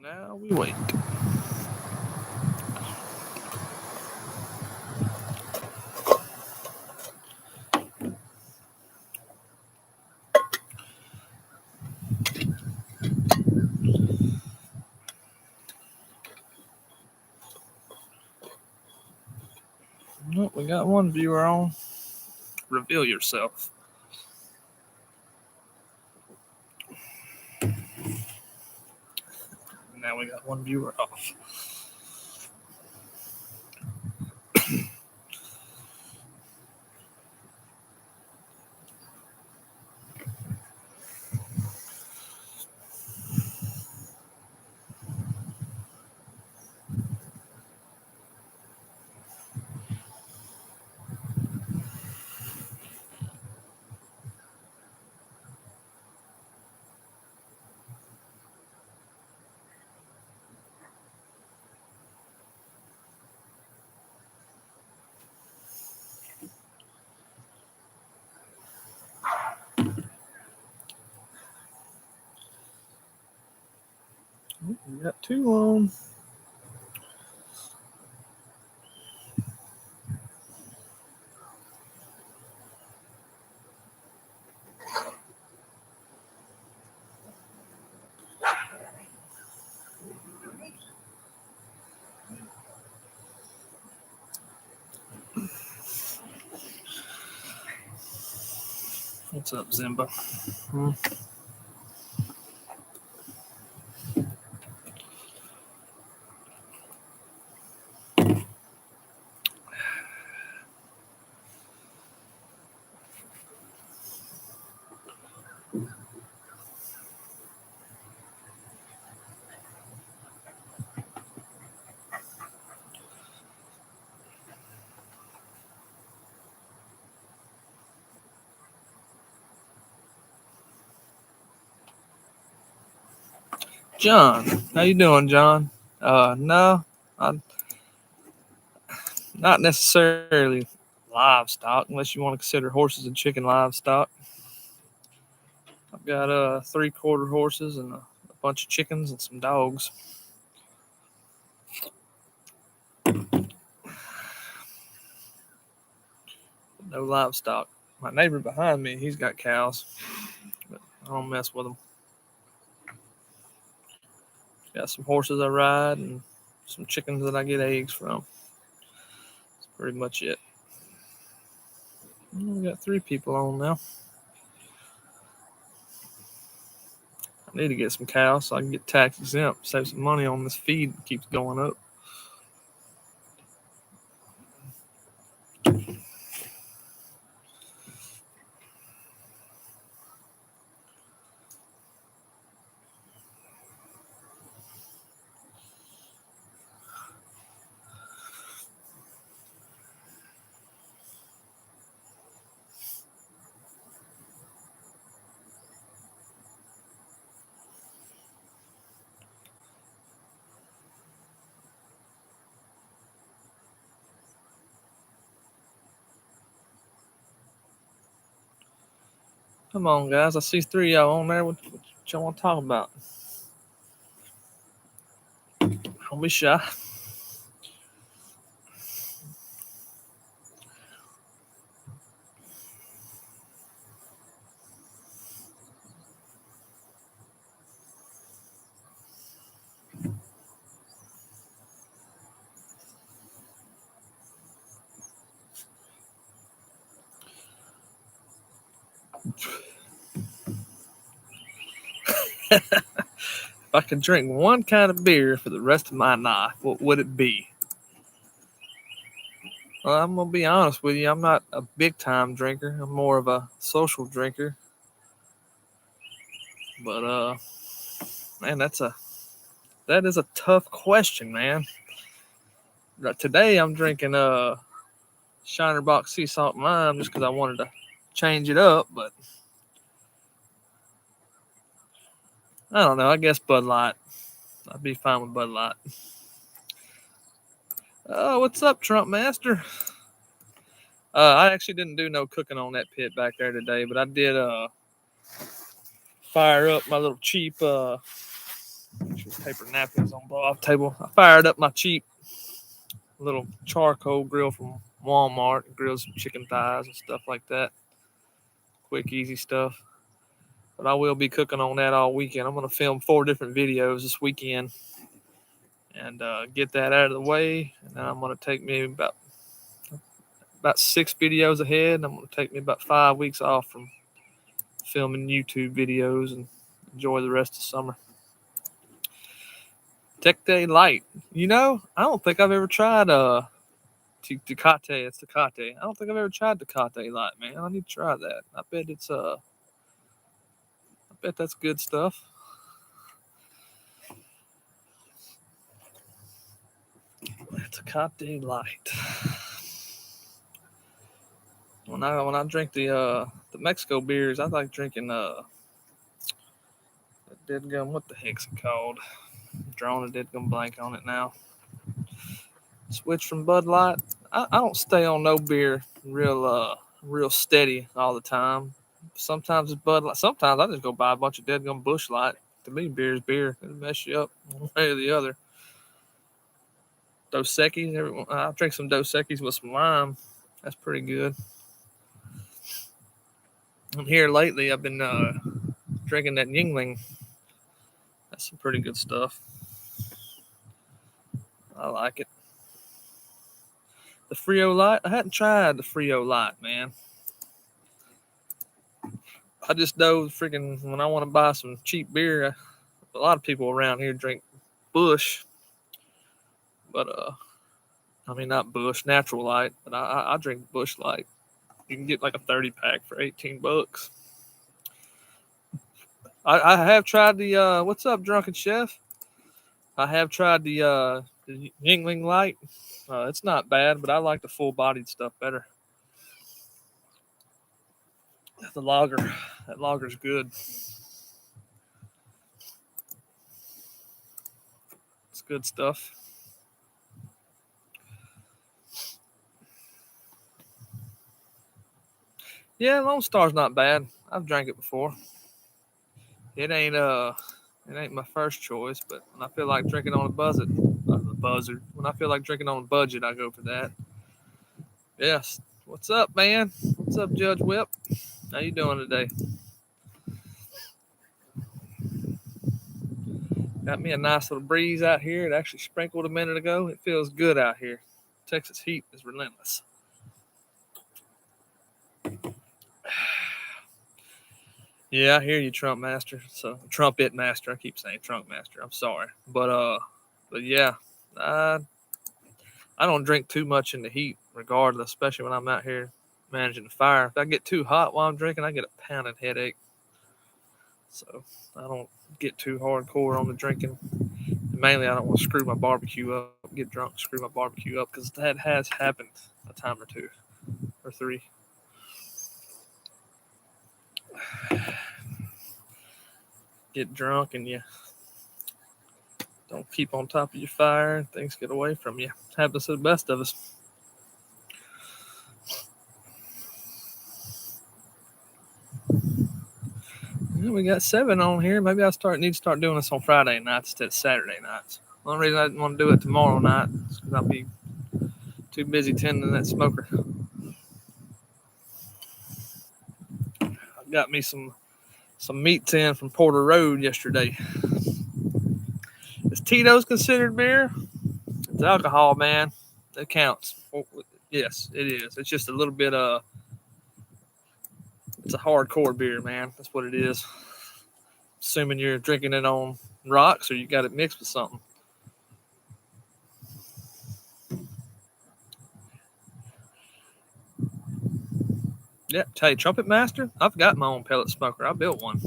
Now we wait. Nope, we got one viewer on. Reveal yourself. Now we got one viewer off. We got two on. What's up, Zimba? John, how you doing, John? No, not necessarily livestock, unless you want to consider horses and chicken livestock. I've got 3/4 horses and a bunch of chickens and some dogs. No livestock. My neighbor behind me, he's got cows, but I don't mess with them. Got some horses I ride and some chickens that I get eggs from. That's pretty much it. We got 3 people on now. I need to get some cows so I can get tax exempt, save some money on this feed that keeps going up. Come on, guys. I see 3 of y'all on there. What y'all want to talk about? Don't be shy. If I could drink one kind of beer for the rest of my life, what would it be? Well, I'm gonna be honest with you. I'm not a big time drinker. I'm more of a social drinker. But man, that is a tough question, man. Today I'm drinking Shiner Box Sea Salt and Lime just because I wanted to change it up. But I don't know. I guess Bud Light. I'd be fine with Bud Light. Oh, what's up, Trump Master? I actually didn't do no cooking on that pit back there today, but I did fire up my little cheap Paper napkins on the off table. I fired up my cheap little charcoal grill from Walmart. It grills some chicken thighs and stuff like that. Quick, easy stuff. But I will be cooking on that all weekend. I'm going to film 4 different videos this weekend and get that out of the way. And then I'm going to take me about 6 videos ahead. I'm going to take me about 5 weeks off from filming YouTube videos and enjoy the rest of summer. Tech Day Light. You know, I don't think I've ever tried Tecate. It's Tecate. I don't think I've ever tried Tecate Light, man. I need to try that. I bet that's good stuff. Tecate Light. When I drink the Mexico beers, I like drinking what the heck's it called? I'm drawing a deadgum blank on it now. Switch from Bud Light. I don't stay on no beer real steady all the time. Sometimes it's Bud Light. Sometimes I just go buy a bunch of deadgum Busch Light. To me, beer is beer. It'll mess you up one way or the other. Dos Equis. I drink some Dos Equis with some lime. That's pretty good. And here lately, I've been drinking that Yingling. That's some pretty good stuff. I like it. The Frio Light. I hadn't tried the Frio Light, man. I just know freaking when I want to buy some cheap beer, a lot of people around here drink Busch, but I mean not Busch, Natural Light, but I drink Busch Light. You can get like a 30-pack for $18. I have tried the what's up, Drunken Chef? I have tried the Yingling Light. It's not bad, but I like the full-bodied stuff better. The lager, that lager's good. It's good stuff. Yeah, Lone Star's not bad. I've drank it before. It ain't my first choice, but when I feel like drinking on a buzzard. When I feel like drinking on a budget, I go for that. Yes. What's up, man? What's up, Judge Whip? How you doing today? Got me a nice little breeze out here. It actually sprinkled a minute ago. It feels good out here. Texas heat is relentless. Yeah, I hear you, Trump Master. So Trumpet Master. I keep saying Trump Master. I'm sorry, but yeah, I don't drink too much in the heat, regardless. Especially when I'm out here managing the fire. If I get too hot while I'm drinking, I get a pounding headache. So I don't get too hardcore on the drinking. Mainly, I don't want to screw my barbecue up, get drunk, screw my barbecue up, because that has happened a time or 2 or 3. Get drunk and you don't keep on top of your fire and things get away from you. Happens to the best of us. Yeah, we got 7 on here. Maybe I need to start doing this on Friday nights instead of Saturday nights. The only reason I didn't want to do it tomorrow night is because I'll be too busy tending that smoker. I got me some meats in from Porter Road yesterday. Is Tito's considered beer? It's alcohol, man. That counts. Yes, it is. It's just a little bit it's a hardcore beer, man. That's what it is. Assuming you're drinking it on rocks or you got it mixed with something. Yeah, tell you, Trumpet Master, I've got my own pellet smoker. I built one.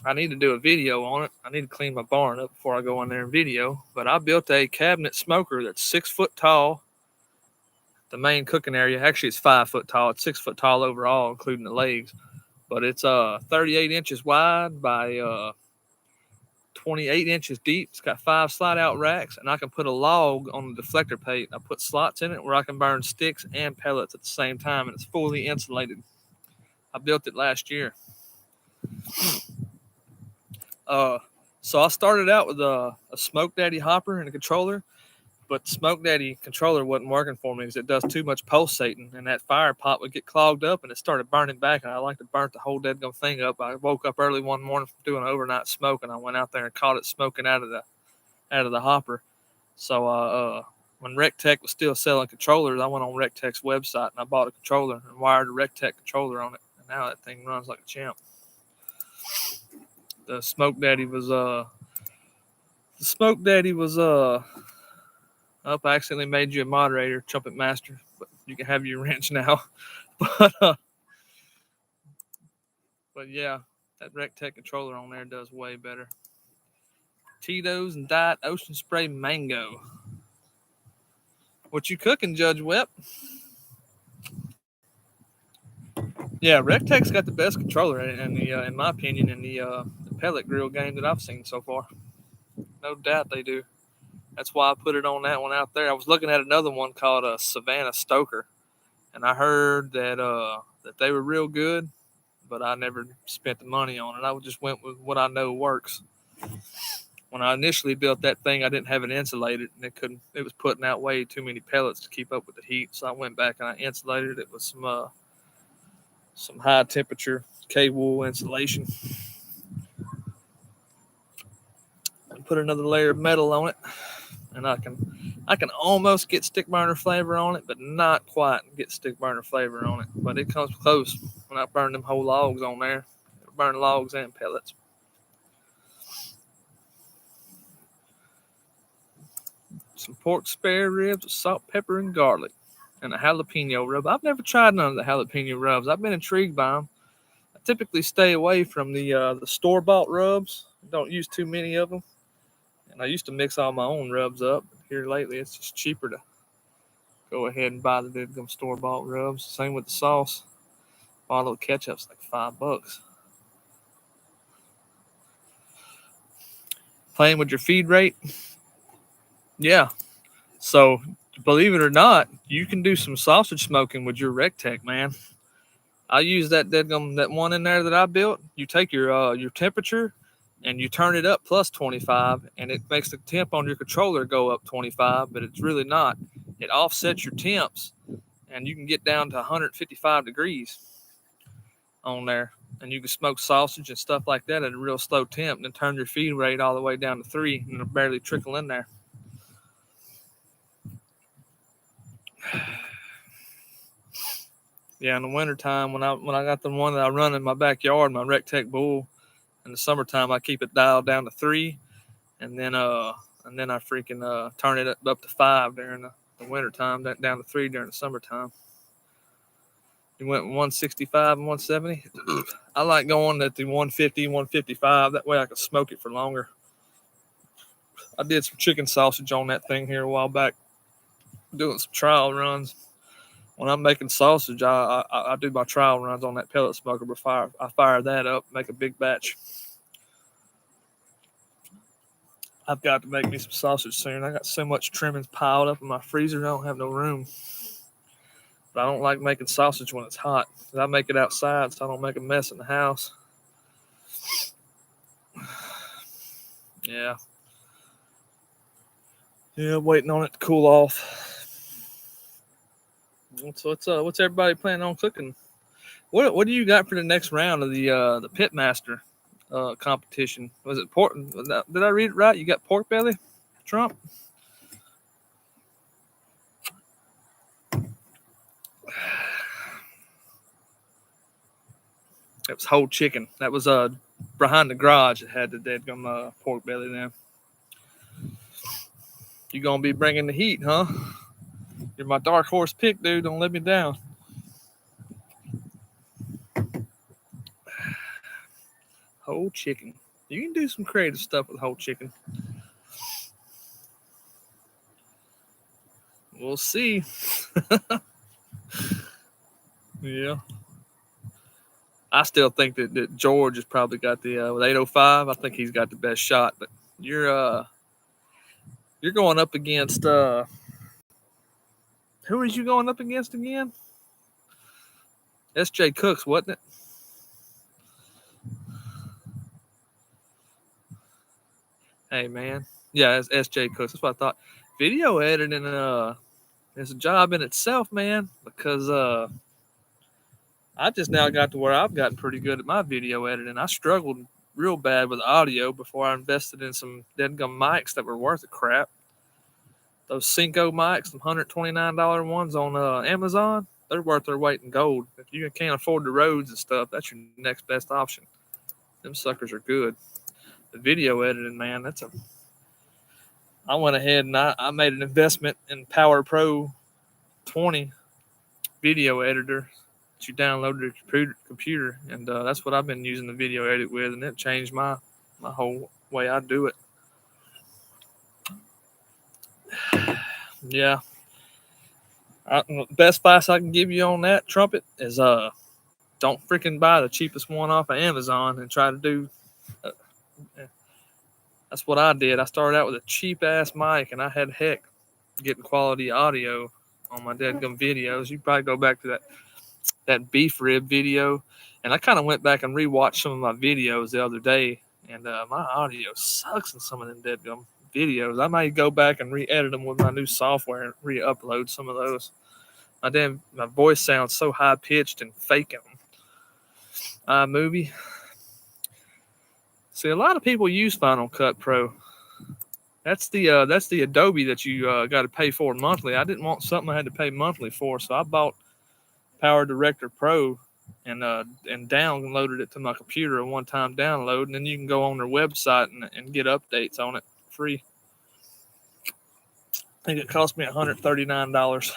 I need to do a video on it. I need to clean my barn up before I go in there and video. But I built a cabinet smoker that's 6 foot tall. The main cooking area, actually it's 5 foot tall. It's 6 foot tall overall, including the legs. But it's 38 inches wide by 28 inches deep. It's got 5 slide out racks, and I can put a log on the deflector plate. I put slots in it where I can burn sticks and pellets at the same time, and it's fully insulated. I built it last year. So I started out with a Smoke Daddy hopper and a controller, but Smoke Daddy controller wasn't working for me because it does too much pulsating, and that fire pot would get clogged up and it started burning back, and I like to burn the whole dead thing up. I woke up early one morning from doing overnight smoke, and I went out there and caught it smoking out of the hopper. So when RecTech was still selling controllers, I went on RecTech's website and I bought a controller and wired a RecTech controller on it, and now that thing runs like a champ. The Smoke Daddy was up. I accidentally made you a moderator, Trumpet Master, but you can have your wrench now. but yeah, that RecTech controller on there does way better. Tito's and Diet Ocean Spray Mango. What you cooking, Judge Wep? Yeah, RecTech's got the best controller in my opinion, in the pellet grill game that I've seen so far. No doubt they do. That's why I put it on that one out there. I was looking at another one called Savannah Stoker, and I heard that they were real good, but I never spent the money on it. I just went with what I know works. When I initially built that thing, I didn't have it insulated, and it was putting out way too many pellets to keep up with the heat. So I went back and I insulated it with some high temperature K-wool insulation, and put another layer of metal on it, and I can almost get stick burner flavor on it, but not quite get stick burner flavor on it. But it comes close when I burn them whole logs on there. Burn logs and pellets. Some pork spare ribs with salt, pepper, and garlic, and a jalapeno rub. I've never tried none of the jalapeno rubs. I've been intrigued by them. I typically stay away from the store-bought rubs. Don't use too many of them. And I used to mix all my own rubs up. Here lately, it's just cheaper to go ahead and buy the store-bought rubs. Same with the sauce. Bottle of ketchup's like $5. Playing with your feed rate? Yeah. So, believe it or not, you can do some sausage smoking with your RecTech, man. I use that one in there that I built. You take your temperature and you turn it up plus 25, and it makes the temp on your controller go up 25, but it's really not. It offsets your temps, and you can get down to 155 degrees on there, and you can smoke sausage and stuff like that at a real slow temp, and then turn your feed rate all the way down to 3, and it'll barely trickle in there. Yeah, in the wintertime, when I got the one that I run in my backyard, my RecTech Bull, in the summertime I keep it dialed down to 3, and then I freaking turn it up to 5 during the wintertime, down to 3 during the summertime. You went 165 and 170. I like going at the 150, 155. That way I can smoke it for longer. I did some chicken sausage on that thing here a while back, doing some trial runs. When I'm making sausage, I do my trial runs on that pellet smoker before I fire that up, make a big batch. I've got to make me some sausage soon. I got so much trimmings piled up in my freezer, I don't have no room. But I don't like making sausage when it's hot. I make it outside so I don't make a mess in the house. Yeah. Yeah, waiting on it to cool off. What's everybody planning on cooking? What do you got for the next round of the Pitmaster competition? Was it pork? Did I read it right? You got pork belly, Trump? It was whole chicken. That was behind the garage. It had the deadgum pork belly there. You gonna be bringing the heat, huh? You're my dark horse pick, dude. Don't let me down. Whole chicken. You can do some creative stuff with whole chicken. We'll see. Yeah. I still think that George has probably got the with 805. I think he's got the best shot. But you're going up against who is you going up against again? S.J. Cooks, wasn't it? Hey, man. Yeah, it's SJ Cooks. That's what I thought. Video editing is a job in itself, man, because I just now got to where I've gotten pretty good at my video editing. I struggled real bad with audio before I invested in some deadgum mics that were worth a crap. Those Cinco mics, some $129 ones on Amazon, they're worth their weight in gold. If you can't afford the Rhodes and stuff, that's your next best option. Them suckers are good. The video editing, man, I went ahead and I made an investment in Power Pro 20 video editor that you download to your computer, and that's what I've been using the video edit with, and it changed my whole way I do it. Yeah. Best advice I can give you on that, Trumpet, is don't freaking buy the cheapest one off of Amazon and try to do. Uh, that's what I did. I started out with a cheap ass mic, and I had heck getting quality audio on my deadgum videos. You probably go back to that beef rib video, and I kind of went back and rewatched some of my videos the other day, and my audio sucks in some of them deadgum videos. I might go back and re-edit them with my new software and re-upload some of those. My voice sounds so high pitched and fake on iMovie. See, a lot of people use Final Cut Pro. That's the Adobe that you got to pay for monthly. I didn't want something I had to pay monthly for, so I bought Power Director Pro and downloaded it to my computer, a one-time download, and then you can go on their website and get updates on it free. I think it cost me $139.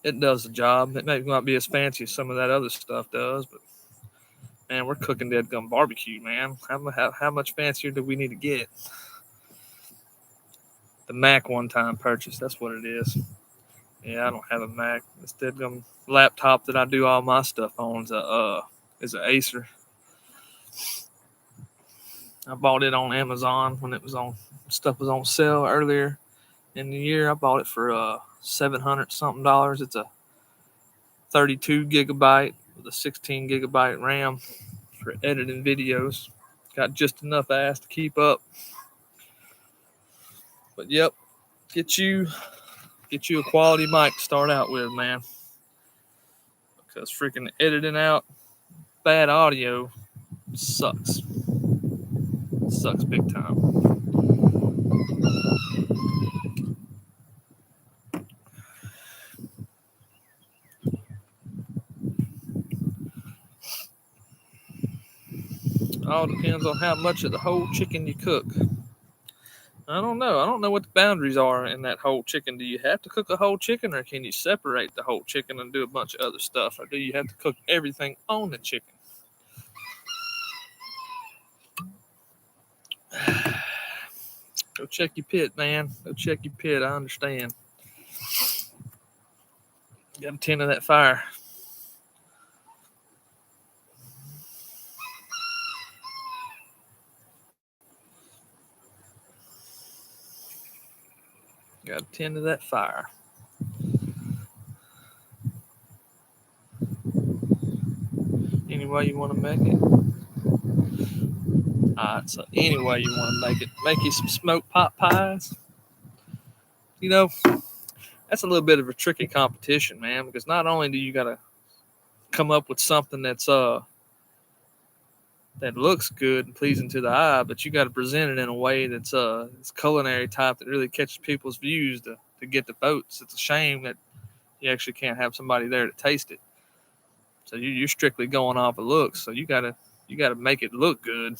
It does the job. It may not be as fancy as some of that other stuff does, but man, we're cooking deadgum barbecue, man. How much fancier do we need to get? The Mac one-time purchase, that's what it is. Yeah, I don't have a Mac. This deadgum laptop that I do all my stuff on is an Acer. I bought it on Amazon when stuff was on sale earlier in the year. I bought it for $700 something. It's a 32 gigabyte with a 16 gigabyte RAM for editing videos. Got just enough ass to keep up. But yep, get you a quality mic to start out with, man. Because freaking editing out bad audio sucks. Sucks big time. All depends on how much of the whole chicken you cook. I don't know. I don't know what the boundaries are in that whole chicken. Do you have to cook a whole chicken, or can you separate the whole chicken and do a bunch of other stuff? Or do you have to cook everything on the chicken? Go check your pit, man. Go check your pit. I understand. Got to tend to that fire. Got to tend to that fire. Any way you want to make it. Alright, so any way you want to make it. Make you some smoked pot pies. You know, that's a little bit of a tricky competition, man, because not only do you got to come up with something that's that looks good and pleasing to the eye, but you got to present it in a way that's it's culinary type that really catches people's views to get the votes. It's a shame that you actually can't have somebody there to taste it. So you're strictly going off of looks. So you gotta make it look good.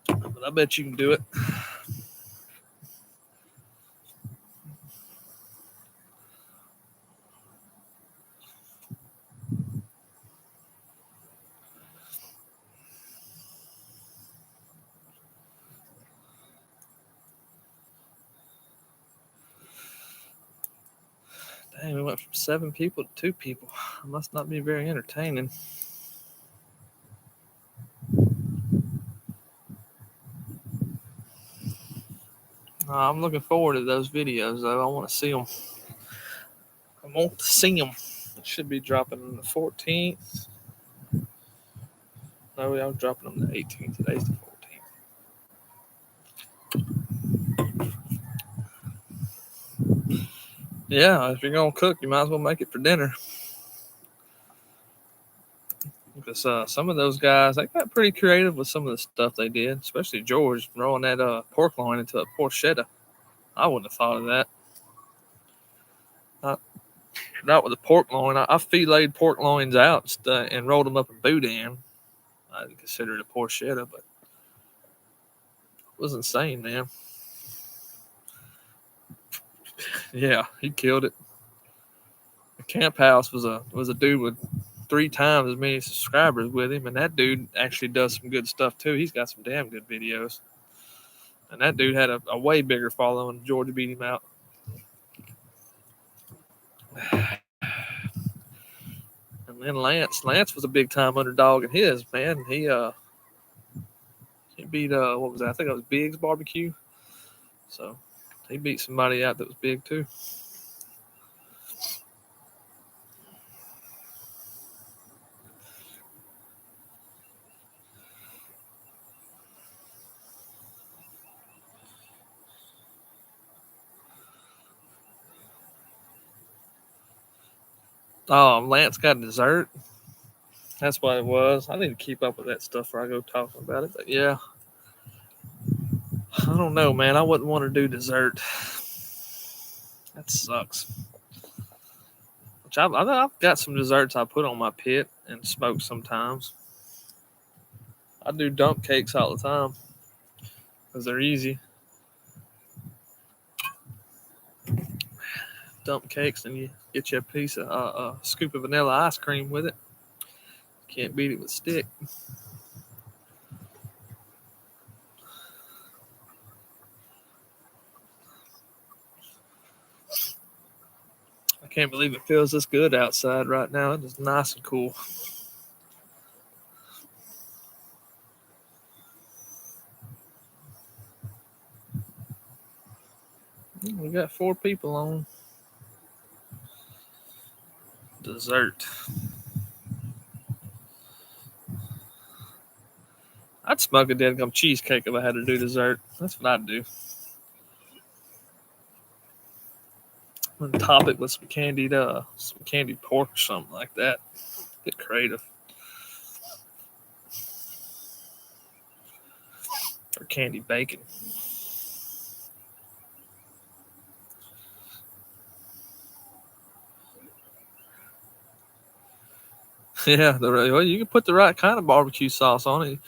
But I bet you can do it. Dang, we went from 7 people to 2 people. It must not be very entertaining. I'm looking forward to those videos, though. I want to see them. It should be dropping on the 14th. No, I was dropping them the 18th. Today's the 14th. Yeah, if you're gonna cook, you might as well make it for dinner. Because some of those guys, they got pretty creative with some of the stuff they did, especially George rolling that pork loin into a porchetta. I wouldn't have thought of that. Not with the pork loin. I filleted pork loins out and rolled them up in boudin. I'd consider it a porchetta, but it was insane, man. Yeah, he killed it. The Camp House was a dude with 3 times as many subscribers with him, and that dude actually does some good stuff too. He's got some damn good videos. And that dude had a way bigger following. Georgia beat him out. And then Lance was a big time underdog in his, man. He beat what was that? I think it was Biggs Barbecue. So he beat somebody out that was big too. Oh, Lance got dessert. That's what it was. I need to keep up with that stuff before I go talking about it. But yeah, I don't know, man. I wouldn't want to do dessert. That sucks. Which I've got some desserts I put on my pit and smoke sometimes. I do dump cakes all the time because they're easy. Dump cakes, and you get you a piece of a scoop of vanilla ice cream with it. Can't beat it with stick. I can't believe it feels this good outside right now. It is nice and cool. We got 4 people on. Dessert. I'd smoke a dead gum cheesecake if I had to do dessert. That's what I'd do. And top it with some candied pork or something like that. Get creative. Or candied bacon. Yeah, well, you can put the right kind of barbecue sauce on it.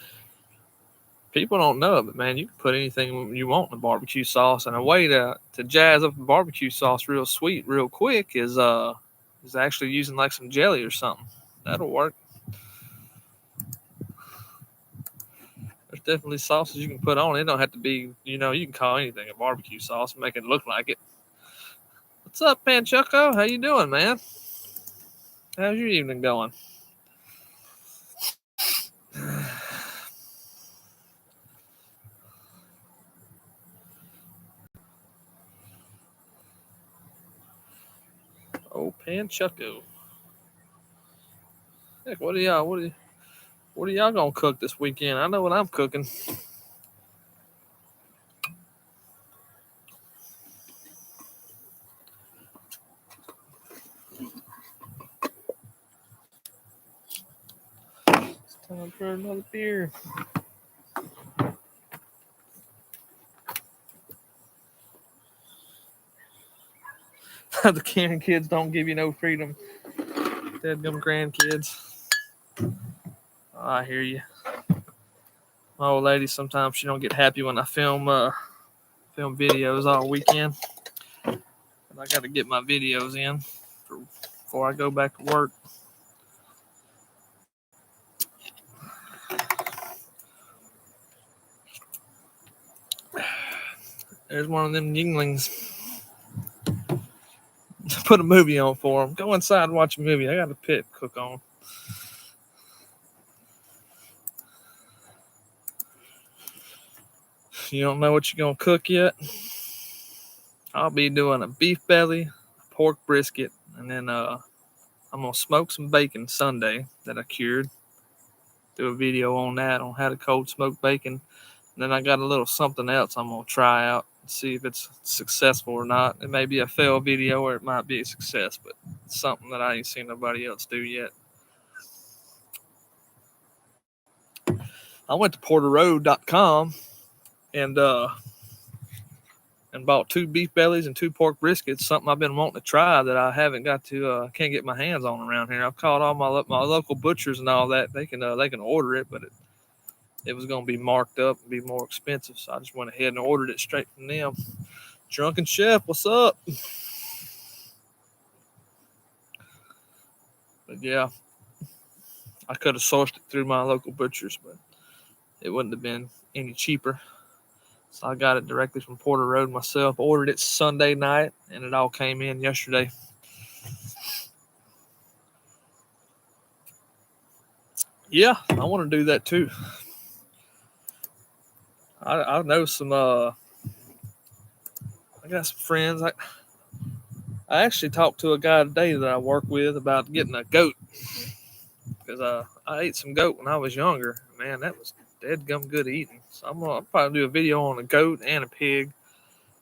People don't know it, but man, you can put anything you want in a barbecue sauce. And a way to jazz up a barbecue sauce real sweet, real quick is actually using like some jelly or something. That'll work. There's definitely sauces you can put on. It don't have to be, you can call anything a barbecue sauce and make it look like it. What's up, Panchucko? How you doing, man? How's your evening going? Oh, Panchucko. Heck, what are y'all gonna cook this weekend? I know what I'm cooking. It's time for another beer. The Karen kids don't give you no freedom. Deadgum grandkids. Oh, I hear you. My old lady, sometimes she don't get happy when I film videos all weekend. But I got to get my videos in before I go back to work. There's one of them yinglings. Put a movie on for them. Go inside and watch a movie. I got a pit to cook on. You don't know what you're going to cook yet? I'll be doing a beef belly, a pork brisket, and then I'm going to smoke some bacon Sunday that I cured. do a video on that, on how to cold smoke bacon. And then I got a little something else I'm gonna try out and see if it's successful or not. It may be a fail video or it might be a success, but it's something that I ain't seen nobody else do yet. I went to porterroad.com and bought 2 beef bellies and 2 pork briskets, something I've been wanting to try that I haven't got to, can't get my hands on around here. I've called all my local butchers and all that. They can order it, but it was going to be marked up and be more expensive. So I just went ahead and ordered it straight from them. Drunken Chef, what's up? But yeah, I could have sourced it through my local butchers, but it wouldn't have been any cheaper. So I got it directly from Porter Road myself. Ordered it Sunday night, and it all came in yesterday. Yeah, I want to do that too. I know some. I got some friends. I actually talked to a guy today that I work with about getting a goat because I ate some goat when I was younger. Man, that was deadgum good eating. So I'll probably do a video on a goat and a pig.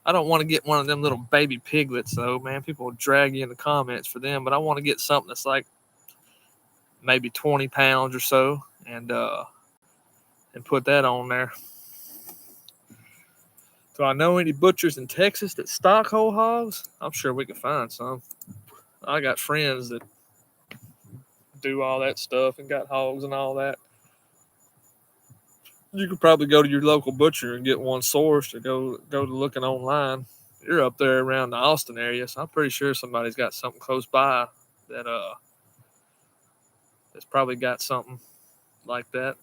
I don't want to get one of them little baby piglets though, man. People will drag you in the comments for them, but I want to get something that's like maybe 20 pounds or so, and put that on there. Do I know any butchers in Texas that stock whole hogs? I'm sure we can find some. I got friends that do all that stuff and got hogs and all that. You could probably go to your local butcher and get one sourced, or go to looking online. You're up there around the Austin area, so I'm pretty sure somebody's got something close by that that's probably got something like that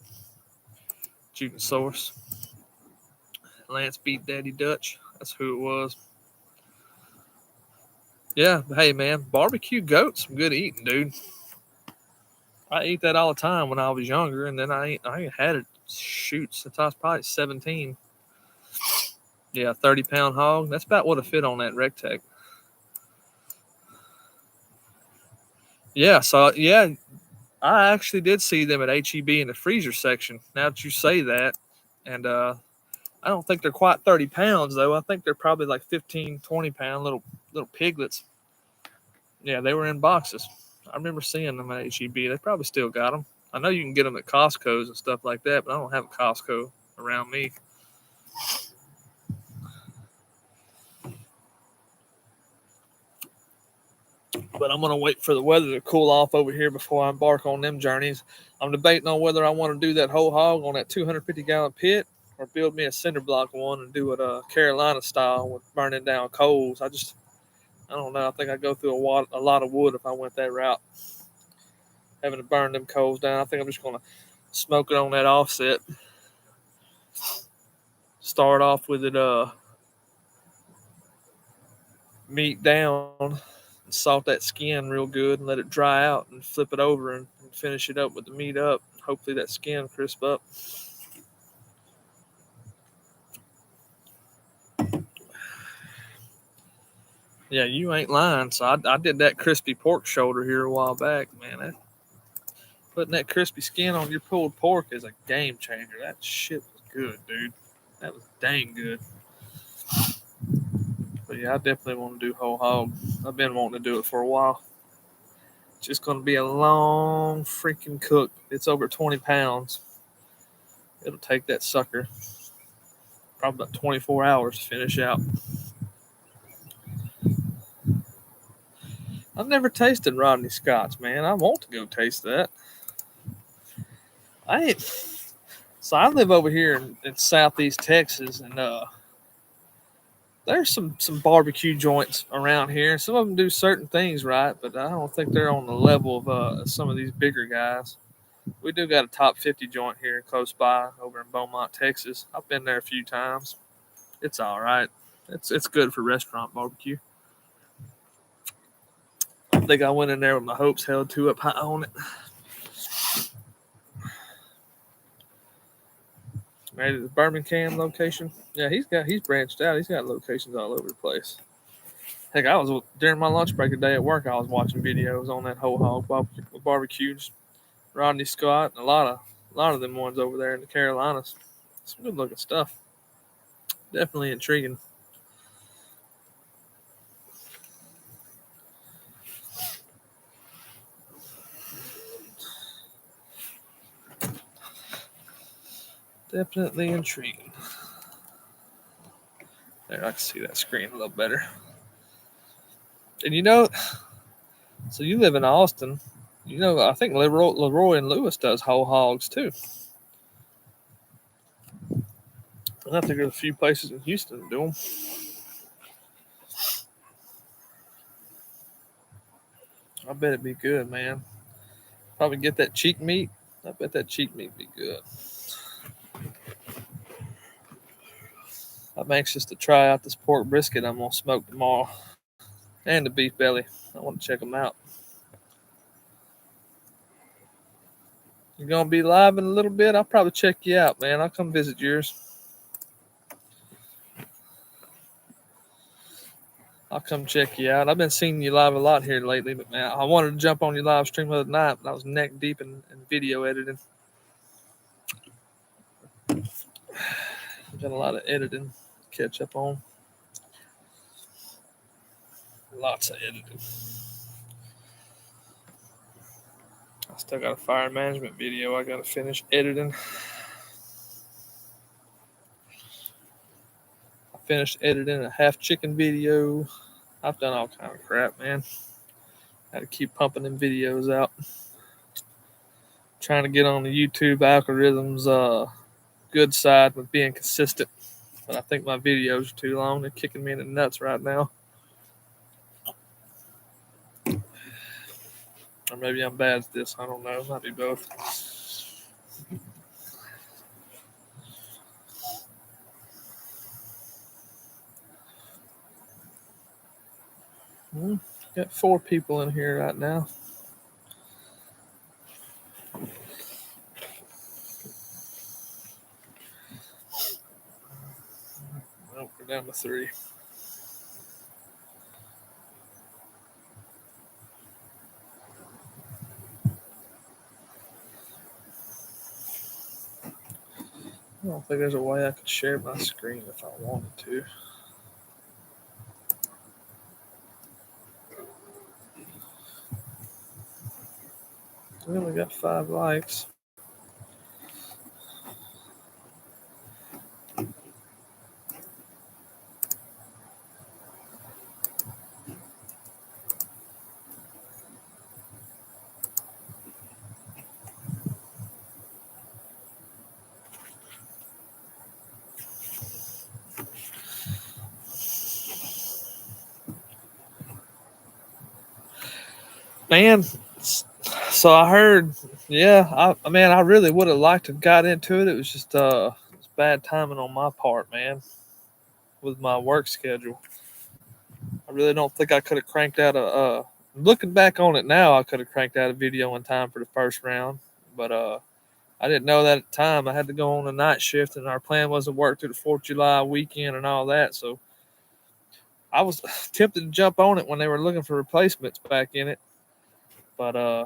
you can source. Lance beat Daddy Dutch. That's who it was. Yeah, but hey man, barbecue goat, some good eating, dude. I ate that all the time when I was younger, and then I ain't had it since I was probably 17. Yeah, 30-pound hog. That's about what it fit on that Rectech. Yeah, so yeah, I actually did see them at HEB in the freezer section. Now that you say that, and I don't think they're quite 30 pounds though. I think they're probably like 15, 20-pound little piglets. Yeah, they were in boxes. I remember seeing them at HEB. They probably still got them. I know you can get them at Costco's and stuff like that, but I don't have a Costco around me. But I'm going to wait for the weather to cool off over here before I embark on them journeys. I'm debating on whether I want to do that whole hog on that 250-gallon pit or build me a cinder block one and do it Carolina style with burning down coals. I don't know. I think I'd go through a lot of wood if I went that route. Having to burn them coals down. I think I'm just going to smoke it on that offset. Start off with it meat down and salt that skin real good and let it dry out and flip it over and finish it up with the meat up. Hopefully that skin crisp up. Yeah, you ain't lying. So I did that crispy pork shoulder here a while back, man. Putting that crispy skin on your pulled pork is a game changer. That shit was good, dude. That was dang good. But yeah, I definitely want to do whole hog. I've been wanting to do it for a while. It's just going to be a long freaking cook. It's over 20 pounds. It'll take that sucker probably about 24 hours to finish out. I've never tasted Rodney Scott's, man. I want to go taste that. So I live over here in southeast Texas, and there's some barbecue joints around here. Some of them do certain things right, but I don't think they're on the level of some of these bigger guys. We do got a top 50 joint here close by over in Beaumont, Texas. I've been there a few times. It's all right. It's good for restaurant barbecue. I think I went in there with my hopes held too up high on it. Maybe the Birmingham location. Yeah, he's branched out. He's got locations all over the place. Heck, during my lunch break today at work, I was watching videos on that whole hog barbecue. Rodney Scott and a lot A lot of them ones over there in the Carolinas. Some good looking stuff. Definitely intriguing. Definitely intriguing. There, I can see that screen a little better. And you know, so you live in Austin. You know, I think Leroy and Lewis does whole hogs too. And I think there's a few places in Houston that do them. I bet it'd be good, man. Probably get that cheek meat. I bet that cheek meat be good. I'm anxious to try out this pork brisket I'm gonna smoke tomorrow, and the beef belly. I want to check them out. You're gonna be live in a little bit. I'll probably check you out, man. I'll come visit yours. I'll come check you out. I've been seeing you live a lot here lately, but man, I wanted to jump on your live stream the other night, but I was neck deep in video editing. Got a lot of editing to catch up on. Lots of editing. I still got a fire management video I gotta finish editing. I finished editing a half chicken video. I've done all kind of crap, man. Got to keep pumping them videos out. Trying to get on the YouTube algorithms good side with being consistent. But I think my videos are too long. They're kicking me in the nuts right now. Or maybe I'm bad at this. I don't know. Might be both. Got 4 people in here right now. Well, we're down to 3. I don't think there's a way I could share my screen if I wanted to. We only got 5 likes. Man, so I heard, yeah, I really would have liked to have got into it. It was just it's bad timing on my part, man, with my work schedule. I really don't think I could have cranked out looking back on it now, I could have cranked out a video in time for the first round, but I didn't know that at the time. I had to go on a night shift, and our plan was to work through the 4th of July weekend and all that. So I was tempted to jump on it when they were looking for replacements back in it, but I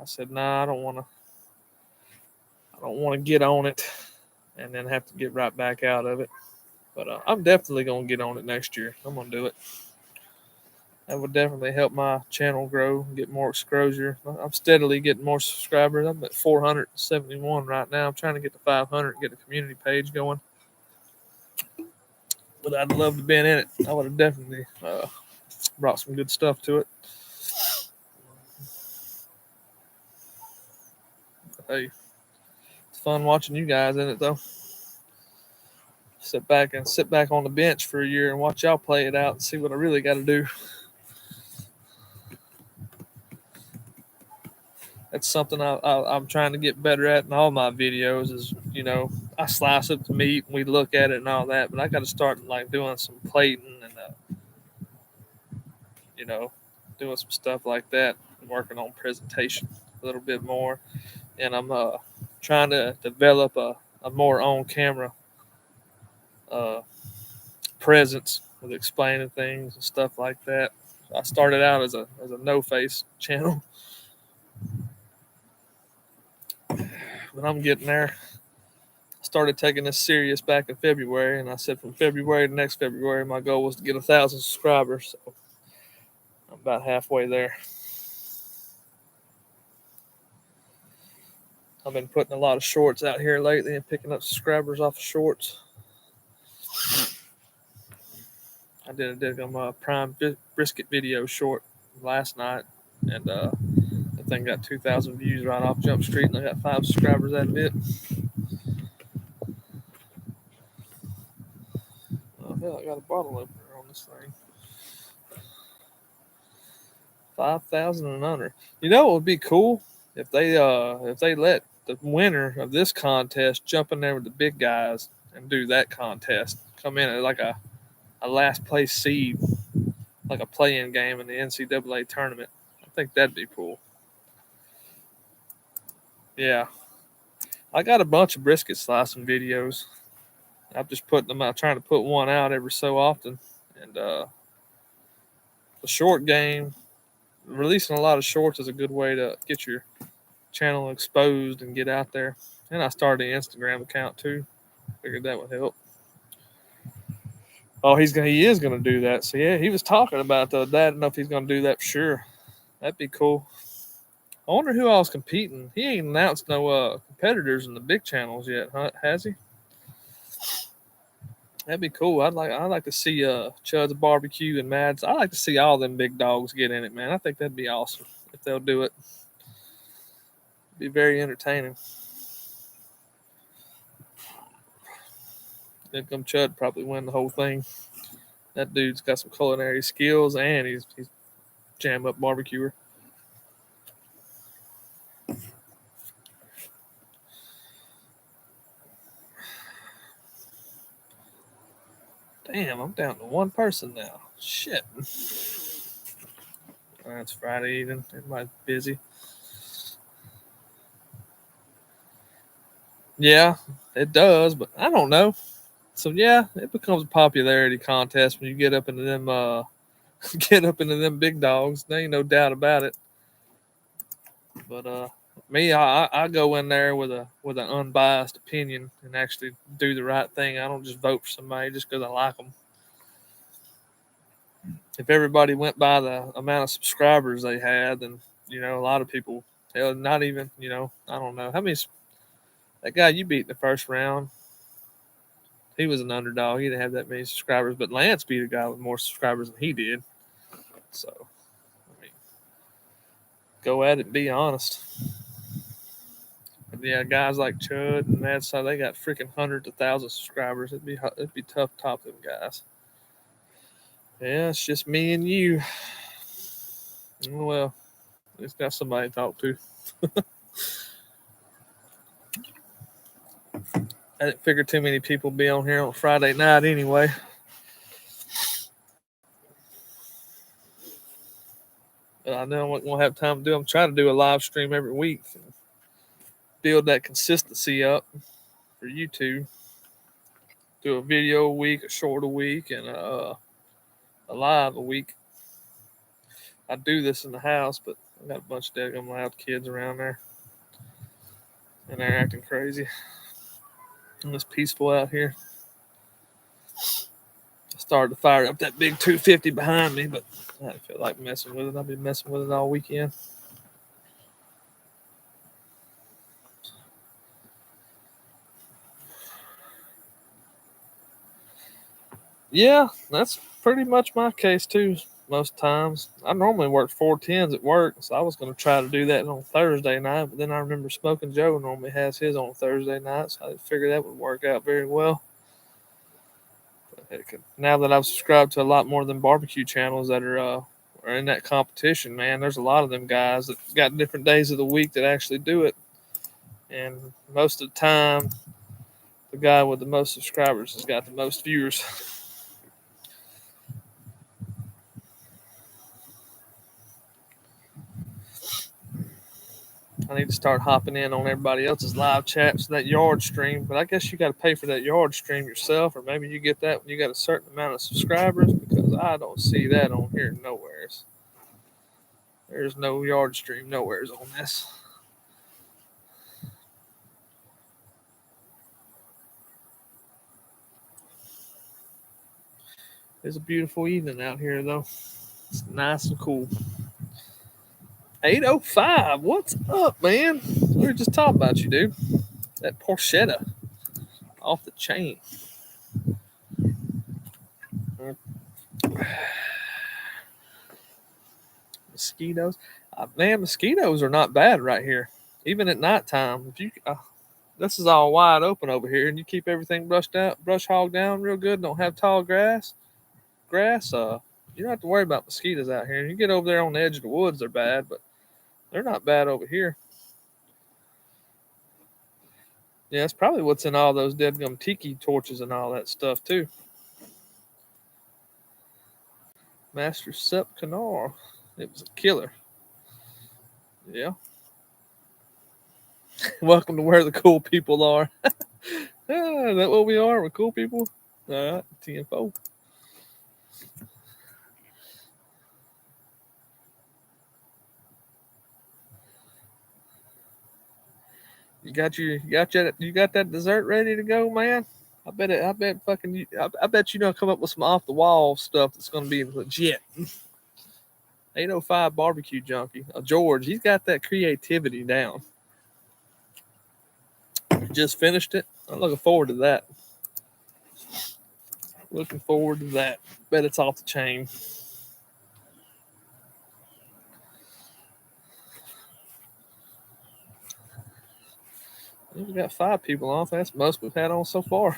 said, nah, I don't want to get on it and then have to get right back out of it. But I'm definitely gonna get on it next year. I'm gonna do it. That would definitely help my channel grow, get more exposure. I'm steadily getting more subscribers. I'm at 471 right now. I'm trying to get to 500, get a community page going. But I'd love to be in it. I would have definitely brought some good stuff to it. Hey, it's fun watching you guys in it though. Sit back on the bench for a year and watch y'all play it out and see what I really got to do. That's something I'm trying to get better at in all my videos is, I slice up the meat and we look at it and all that, but I got to start like doing some plating and, doing some stuff like that and working on presentation a little bit more. And I'm trying to develop a more on camera presence with explaining things and stuff like that. I started out as a no face channel. but I'm getting there. I started taking this serious back in February, and I said from February to next February, my goal was to get 1,000 subscribers. So I'm about halfway there. I've been putting a lot of shorts out here lately and picking up subscribers off of shorts. I did a prime brisket video short last night, and the thing got 2,000 views right off Jump Street, and I got 5 subscribers out of it. Oh hell, I got a bottle opener on this thing. 5,000 and under. You know what would be cool if they let the winner of this contest jump in there with the big guys and do that contest. Come in at like a last place seed, like a play-in game in the NCAA tournament. I think that'd be cool. Yeah, I got a bunch of brisket slicing videos. I'm just putting them out, trying to put one out every so often. And the short game, releasing a lot of shorts is a good way to get your channel exposed and get out there. And I started an Instagram account too. Figured that would help. Oh, he is gonna do that. So yeah, he was talking about that. I don't know if he's gonna do that for sure. That'd be cool. I wonder who else competing. He ain't announced no competitors in the big channels yet, huh? Has he? That'd be cool. I'd like to see Chud's Barbecue and Mads. I'd like to see all them big dogs get in it, man. I think that'd be awesome if they'll do it. It'd be very entertaining. Then come Chud probably win the whole thing. That dude's got some culinary skills and he's jam up barbecuer. Damn, I'm down to one person now. Shit. It's Friday evening. Everybody's busy. Yeah, it does, but I don't know. So yeah, it becomes a popularity contest when you get up into them big dogs. There ain't no doubt about it. But me, I go in there with an unbiased opinion and actually do the right thing. I don't just vote for somebody just because I like them. If everybody went by the amount of subscribers they had, then a lot of people, not even I don't know how many. That guy you beat in the first round, he was an underdog. He didn't have that many subscribers, but Lance beat a guy with more subscribers than he did. So, I mean, go at it and be honest. But yeah, guys like Chud and that side, they got freaking hundreds of thousands of subscribers. It'd be tough to top them guys. Yeah, it's just me and you. Well, it's got somebody to talk to. I didn't figure too many people be on here on Friday night anyway. But I know I won't have time to do. I'm trying to do a live stream every week, and build that consistency up for YouTube. Do a video a week, a short a week, and a live a week. I do this in the house, but I got a bunch of daggum loud kids around there, and they're acting crazy. And it's peaceful out here. I started to fire up that big 250 behind me, but I didn't feel like messing with it. I've been messing with it all weekend. Yeah, that's pretty much my case too. Most times, I normally work 410s at work, so I was going to try to do that on Thursday night. But then I remember Smoking Joe normally has his on Thursday night, so I figured that would work out very well. Now that I've subscribed to a lot more than barbecue channels that are in that competition, man, there's a lot of them guys that got different days of the week that actually do it, and most of the time, the guy with the most subscribers has got the most viewers. I need to start hopping in on everybody else's live chats, that yard stream. But I guess you got to pay for that yard stream yourself, or maybe you get that when you got a certain amount of subscribers, because I don't see that on here nowheres. There's no yard stream nowheres on this. It's a beautiful evening out here, though. It's nice and cool. 8:05. What's up, man? We were just talking about you, dude. That porchetta off the chain. Mosquitoes. Man, mosquitoes are not bad right here. Even at nighttime. If you, this is all wide open over here, and you keep everything brush hogged down real good. Don't have tall grass. You don't have to worry about mosquitoes out here. And you get over there on the edge of the woods, they're bad, but they're not bad over here. Yeah, it's probably what's in all those dead gum tiki torches and all that stuff too. Master Sep Canar. It was a killer. Yeah. Welcome to where the cool people are. Is that what we are? We're cool people? All right, TFO. You got that dessert ready to go, man? I bet you know come up with some off the wall stuff that's gonna be legit. 805 barbecue junkie. George, he's got that creativity down. Just finished it. I'm looking forward to that. Bet it's off the chain. We got 5 people on. That's most we've had on so far.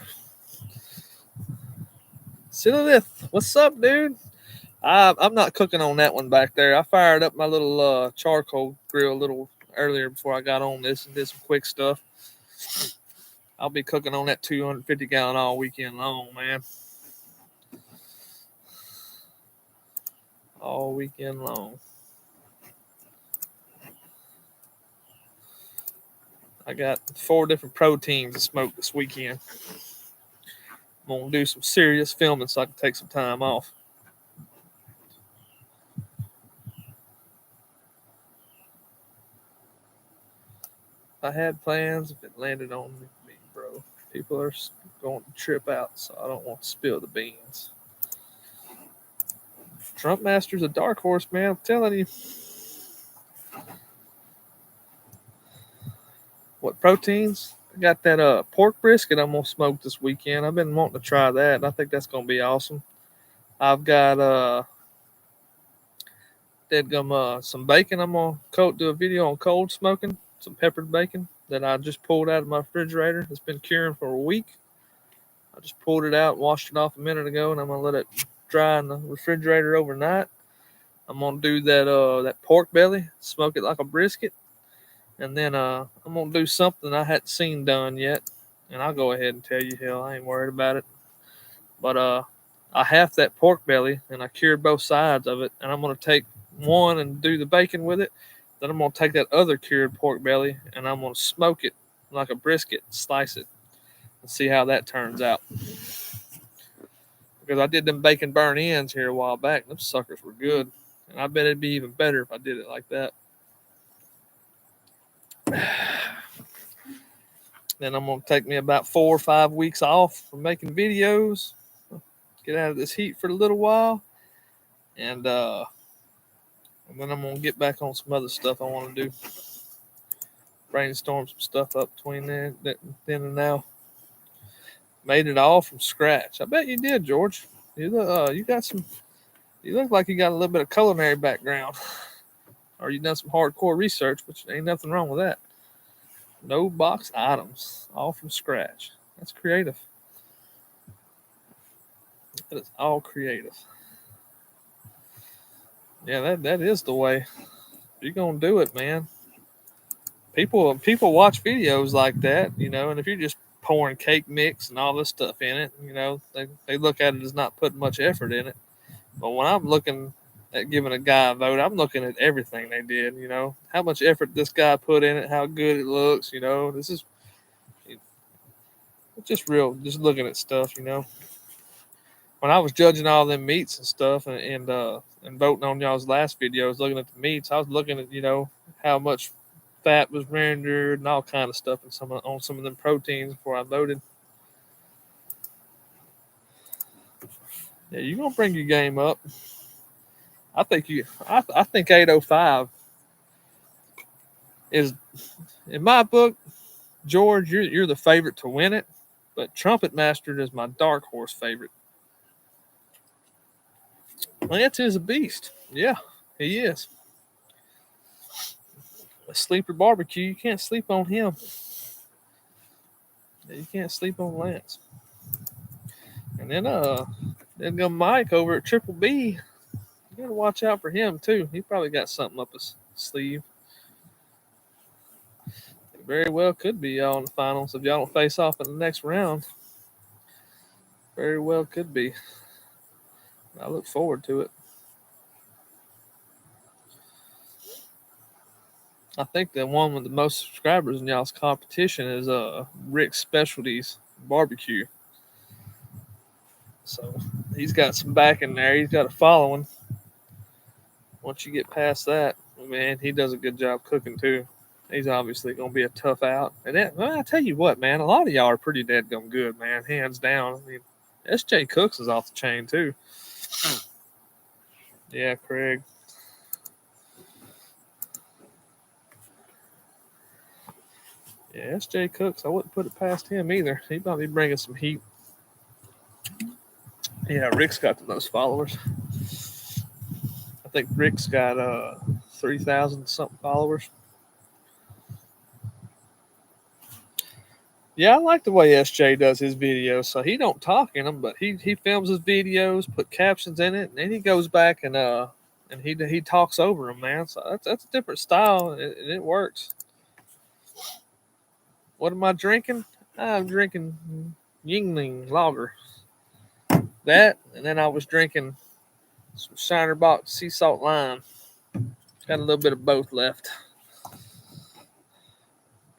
Silith, what's up, dude? I'm not cooking on that one back there. I fired up my little charcoal grill a little earlier before I got on this and did some quick stuff. I'll be cooking on that 250 gallon all weekend long, man. All weekend long. I got 4 different proteins to smoke this weekend. I'm going to do some serious filming so I can take some time off. I had plans if it landed on me, bro. People are going to trip out, so I don't want to spill the beans. Trump Master's a dark horse, man. I'm telling you. What proteins? I got that pork brisket I'm gonna smoke this weekend. I've been wanting to try that, and I think that's gonna be awesome. I've got some bacon. I'm gonna do a video on cold smoking some peppered bacon that I just pulled out of my refrigerator. It's been curing for a week. I just pulled it out, washed it off a minute ago, and I'm gonna let it dry in the refrigerator overnight. I'm gonna do that pork belly, smoke it like a brisket. And then I'm going to do something I hadn't seen done yet. And I'll go ahead and tell you, hell, I ain't worried about it. But I halved that pork belly, and I cured both sides of it. And I'm going to take one and do the bacon with it. Then I'm going to take that other cured pork belly, and I'm going to smoke it like a brisket, slice it, and see how that turns out. Because I did them bacon burn ends here a while back. Them suckers were good. And I bet it'd be even better if I did it like that. Then I'm going to take me about 4 or 5 weeks off from making videos. Get out of this heat for a little while. And then I'm going to get back on some other stuff I want to do. Brainstorm some stuff up between then and now. Made it all from scratch. I bet you did, George. You look like you got a little bit of culinary background. Or you done some hardcore research, but ain't nothing wrong with that. No box items, all from scratch. That's creative. That is all creative. Yeah, that is the way. You're gonna do it, man. People watch videos like that, and if you're just pouring cake mix and all this stuff in it, they look at it as not putting much effort in it. But when I'm looking at giving a guy a vote, I'm looking at everything they did, how much effort this guy put in it, how good it looks, this is just looking at stuff, When I was judging all them meats and stuff and voting on y'all's last videos, looking at the meats, I was looking at, how much fat was rendered and all kind of stuff on some of them proteins before I voted. Yeah, you're gonna bring your game up. I think 805 is, in my book, George. You're the favorite to win it, but Trumpet Master is my dark horse favorite. Lance is a beast. Yeah, he is. A sleeper barbecue. You can't sleep on him. You can't sleep on Lance. And then go Mike over at Triple B. You gotta watch out for him too. He probably got something up his sleeve. It very well could be y'all in the finals if y'all don't face off in the next round. Very well could be. I look forward to it. I think the one with the most subscribers in y'all's competition is Rick's Specialties Barbecue. So he's got some back in there. He's got a following. Once you get past that, man, he does a good job cooking too. He's obviously going to be a tough out. And I tell you what, man, a lot of y'all are pretty dead-gum good, man, hands down. I mean, SJ Cooks is off the chain too. Yeah, Craig. Yeah, SJ Cooks, I wouldn't put it past him either. He might be bringing some heat. Yeah, Rick's got the most followers. I think Rick's got 3,000 something followers. Yeah, I like the way SJ does his videos. So he don't talk in them, but he films his videos, put captions in it, and then he goes back and he talks over them, man. So that's a different style, and it works. What am I drinking? I'm drinking Yingling Lager. That, and then I was drinking some Shiner Box Sea Salt Lime. Got a little bit of both left.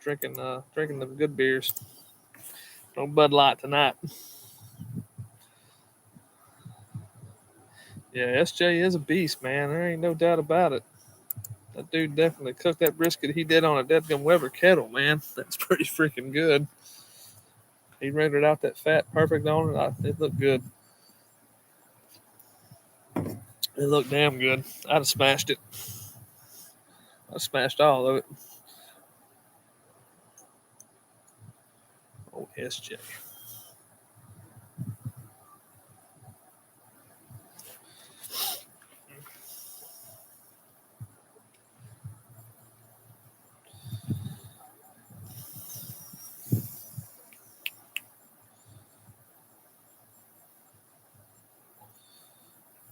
Drinking them good beers. No Bud Light tonight. Yeah, SJ is a beast, man. There ain't no doubt about it. That dude definitely cooked that brisket he did on a Deadgum Weber kettle, man. That's pretty freaking good. He rendered out that fat perfect on it. It looked good. It looked damn good. I'd have smashed it. I smashed all of it. Oh, SJ.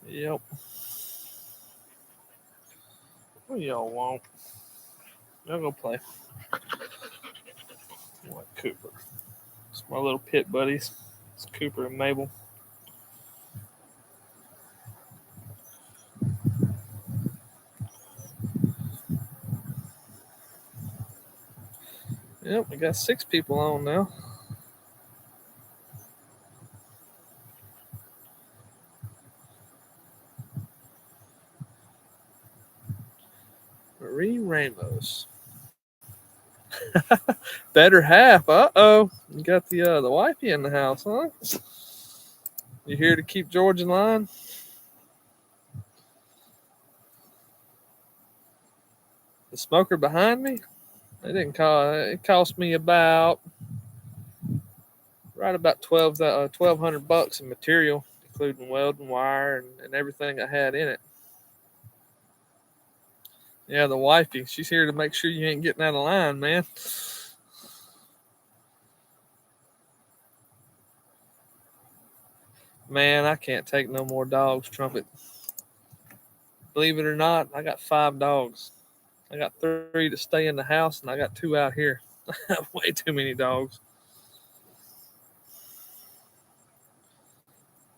Yep. What y'all want? Y'all go play. Like Cooper. It's my little pit buddies. It's Cooper and Mabel. Yep, we got 6 people on now. Marie Ramos. Better half. Uh-oh. You got the wifey in the house, huh? You here to keep George in line? The smoker behind me? It cost me about $1,200 in material, including welding wire and everything I had in it. Yeah, the wifey. She's here to make sure you ain't getting out of line, man. Man, I can't take no more dogs, Trumpet. Believe it or not, I got 5 dogs. I got 3 to stay in the house, and I got 2 out here. I have way too many dogs.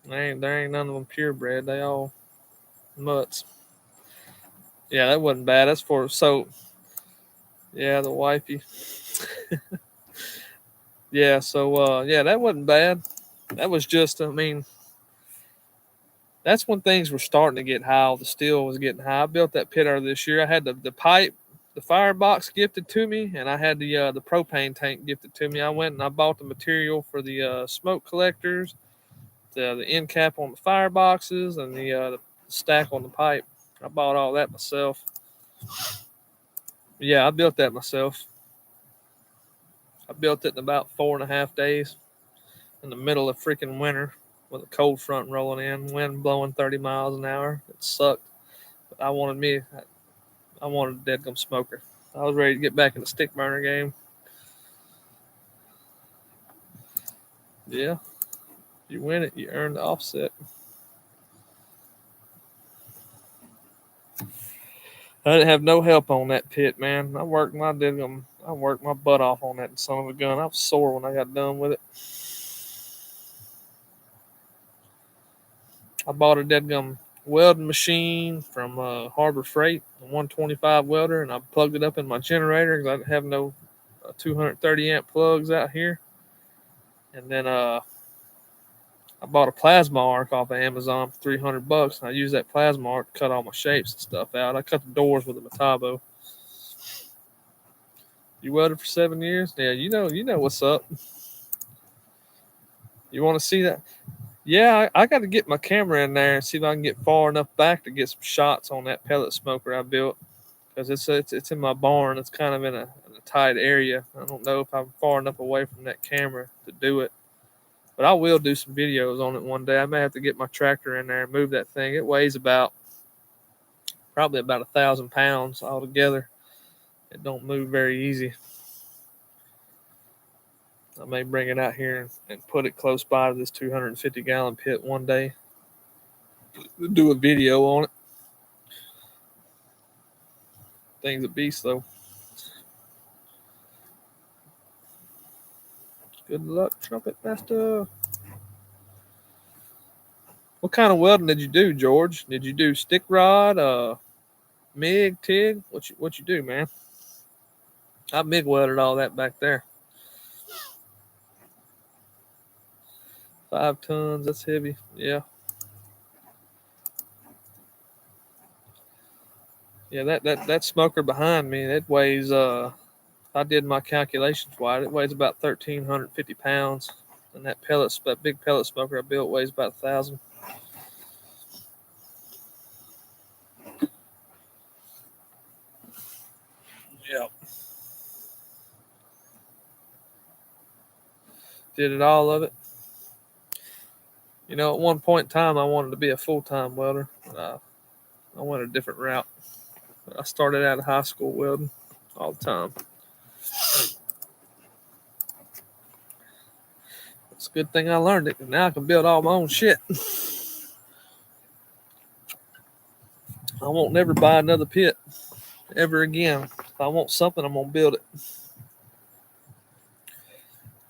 There ain't none of them purebred. They all mutts. Yeah, that wasn't bad. That's for so. Yeah, the wifey. Yeah, so yeah, that wasn't bad. That was just, I mean, that's when things were starting to get high. The steel was getting high. I built that pit earlier this year. I had the pipe, the firebox gifted to me, and I had the propane tank gifted to me. I went and I bought the material for the smoke collectors, the end cap on the fireboxes and the stack on the pipe. I bought all that myself. Yeah, I built that myself. I built it in about 4.5 days in the middle of freaking winter with a cold front rolling in, wind blowing 30 miles an hour. It sucked. But I wanted a deadgum smoker. I was ready to get back in the stick burner game. Yeah, you win it, you earn the offset. I didn't have no help on that pit, man. I worked my butt off on that son of a gun. I was sore when I got done with it. I bought a deadgum welding machine from Harbor Freight, a 125 welder, and I plugged it up in my generator because I didn't have no 230 amp plugs out here. And then I bought a plasma arc off of Amazon for $300, and I used that plasma arc to cut all my shapes and stuff out. I cut the doors with a Metabo. You welded for 7 years? Yeah, you know what's up. You want to see that? Yeah, I got to get my camera in there and see if I can get far enough back to get some shots on that pellet smoker I built. Because it's in my barn. It's kind of in a tight area. I don't know if I'm far enough away from that camera to do it. But I will do some videos on it one day. I may have to get my tractor in there and move that thing. It weighs probably about 1,000 pounds altogether. It don't move very easy. I may bring it out here and put it close by to this 250-gallon pit one day. Do a video on it. Thing's a beast, though. Good luck, trumpet master. What kind of welding did you do, George? Did you do stick rod, MIG, TIG? What you do, man? I MIG welded all that back there. 5 tons, that's heavy. Yeah. Yeah, that smoker behind me, it weighs I did my calculations wide. It weighs about 1,350 pounds. And that big pellet smoker I built weighs about 1,000. Yeah. Did it all of it. You know, at one point in time, I wanted to be a full-time welder. I went a different route. I started out of high school welding all the time. It's a good thing I learned it. Now I can build all my own shit. I won't never buy another pit ever again. If I want something, I'm going to build it.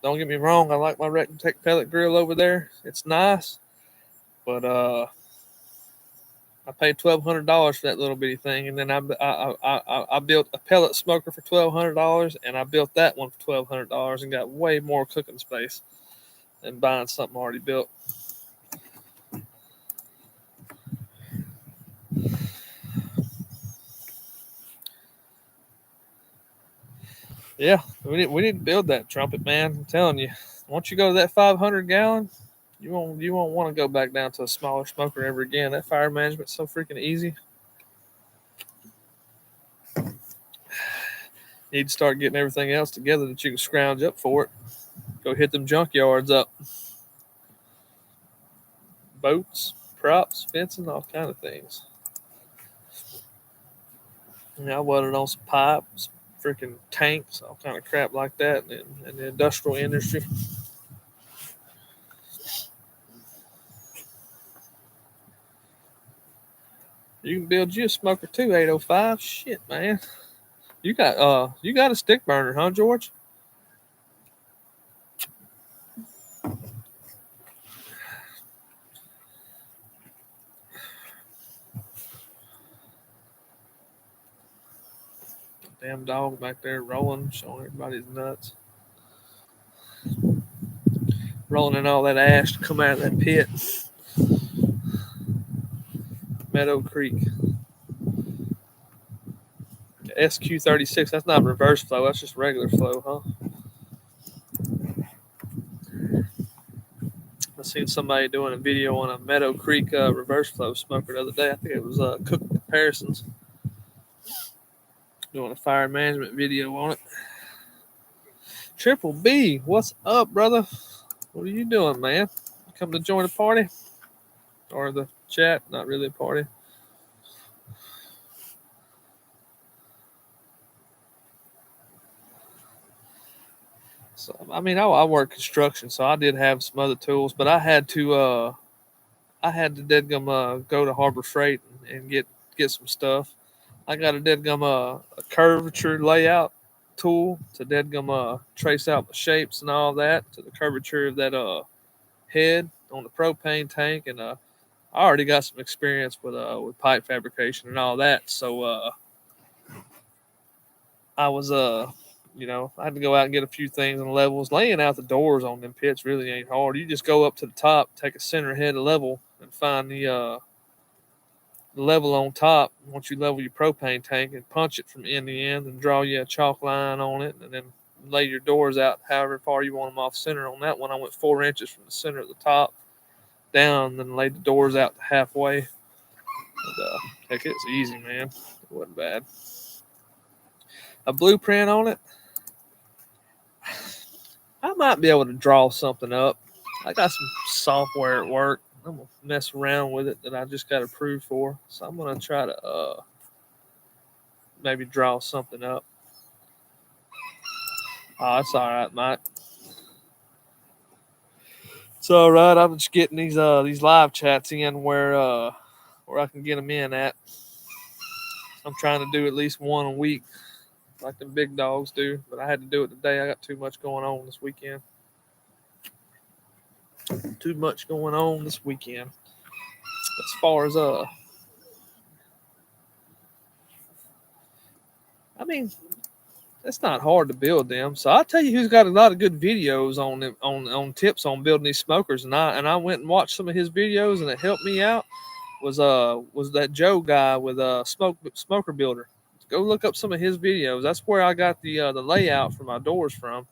Don't get me wrong. I like my Rectech pellet grill over there. It's nice. But I paid $1,200 for that little bitty thing, and then I built a pellet smoker for $1,200, and I built that one for $1,200, and got way more cooking space than buying something already built. Yeah, we need to build that trumpet, man. I'm telling you, once you go to that 500 gallon, you won't want to go back down to a smaller smoker ever again. That fire management's so freaking easy. You need to start getting everything else together that you can scrounge up for it. Go hit them junkyards up. Boats, props, fencing, all kind of things. I welded on some pipes, freaking tanks, all kind of crap like that in the industrial industry. You can build you a smoker too, 805. Shit, man. You got a stick burner, huh, George? Damn dog back there rolling, showing everybody's nuts. Rolling in all that ash to come out of that pit. Meadow Creek. SQ36, that's not reverse flow, that's just regular flow, huh? Let's seen somebody doing a video on a Meadow Creek reverse flow smoker the other day. I think it was Cook Comparisons doing a fire management video on it. Triple B, what's up, brother? What are you doing, man? Come to join the party? Or the chat? Not really a party. So, I mean, I work construction, so I did have some other tools, but I had to deadgum go to Harbor Freight and get some stuff. I got a deadgum a curvature layout tool to deadgum trace out the shapes and all that to the curvature of that head on the propane tank, and I already got some experience with pipe fabrication and all that. So I was I had to go out and get a few things and levels. Laying out the doors on them pits really ain't hard. You just go up to the top, take a center head level, and find the level on top. Once you level your propane tank, and punch it from end to end, and draw you a chalk line on it, and then lay your doors out however far you want them off center. On that one, I went 4 inches from the center of the top down, and then laid the doors out to halfway. And, heck, it's easy, man. It wasn't bad. A blueprint on it. I might be able to draw something up. I got some software at work. I'm gonna mess around with it that I just got approved for. So I'm gonna try to maybe draw something up. Oh, it's all right, Mike. It's all right. I'm just getting these live chats in where I can get them in at. I'm trying to do at least one a week, like the big dogs do. But I had to do it today. I got too much going on this weekend. As far as I mean, it's not hard to build them. So I'll tell you who's got a lot of good videos on them, on tips on building these smokers. And I went and watched some of his videos, and it helped me out. Was that Joe guy with Smoker Builder? Go look up some of his videos. That's where I got the layout for my doors from.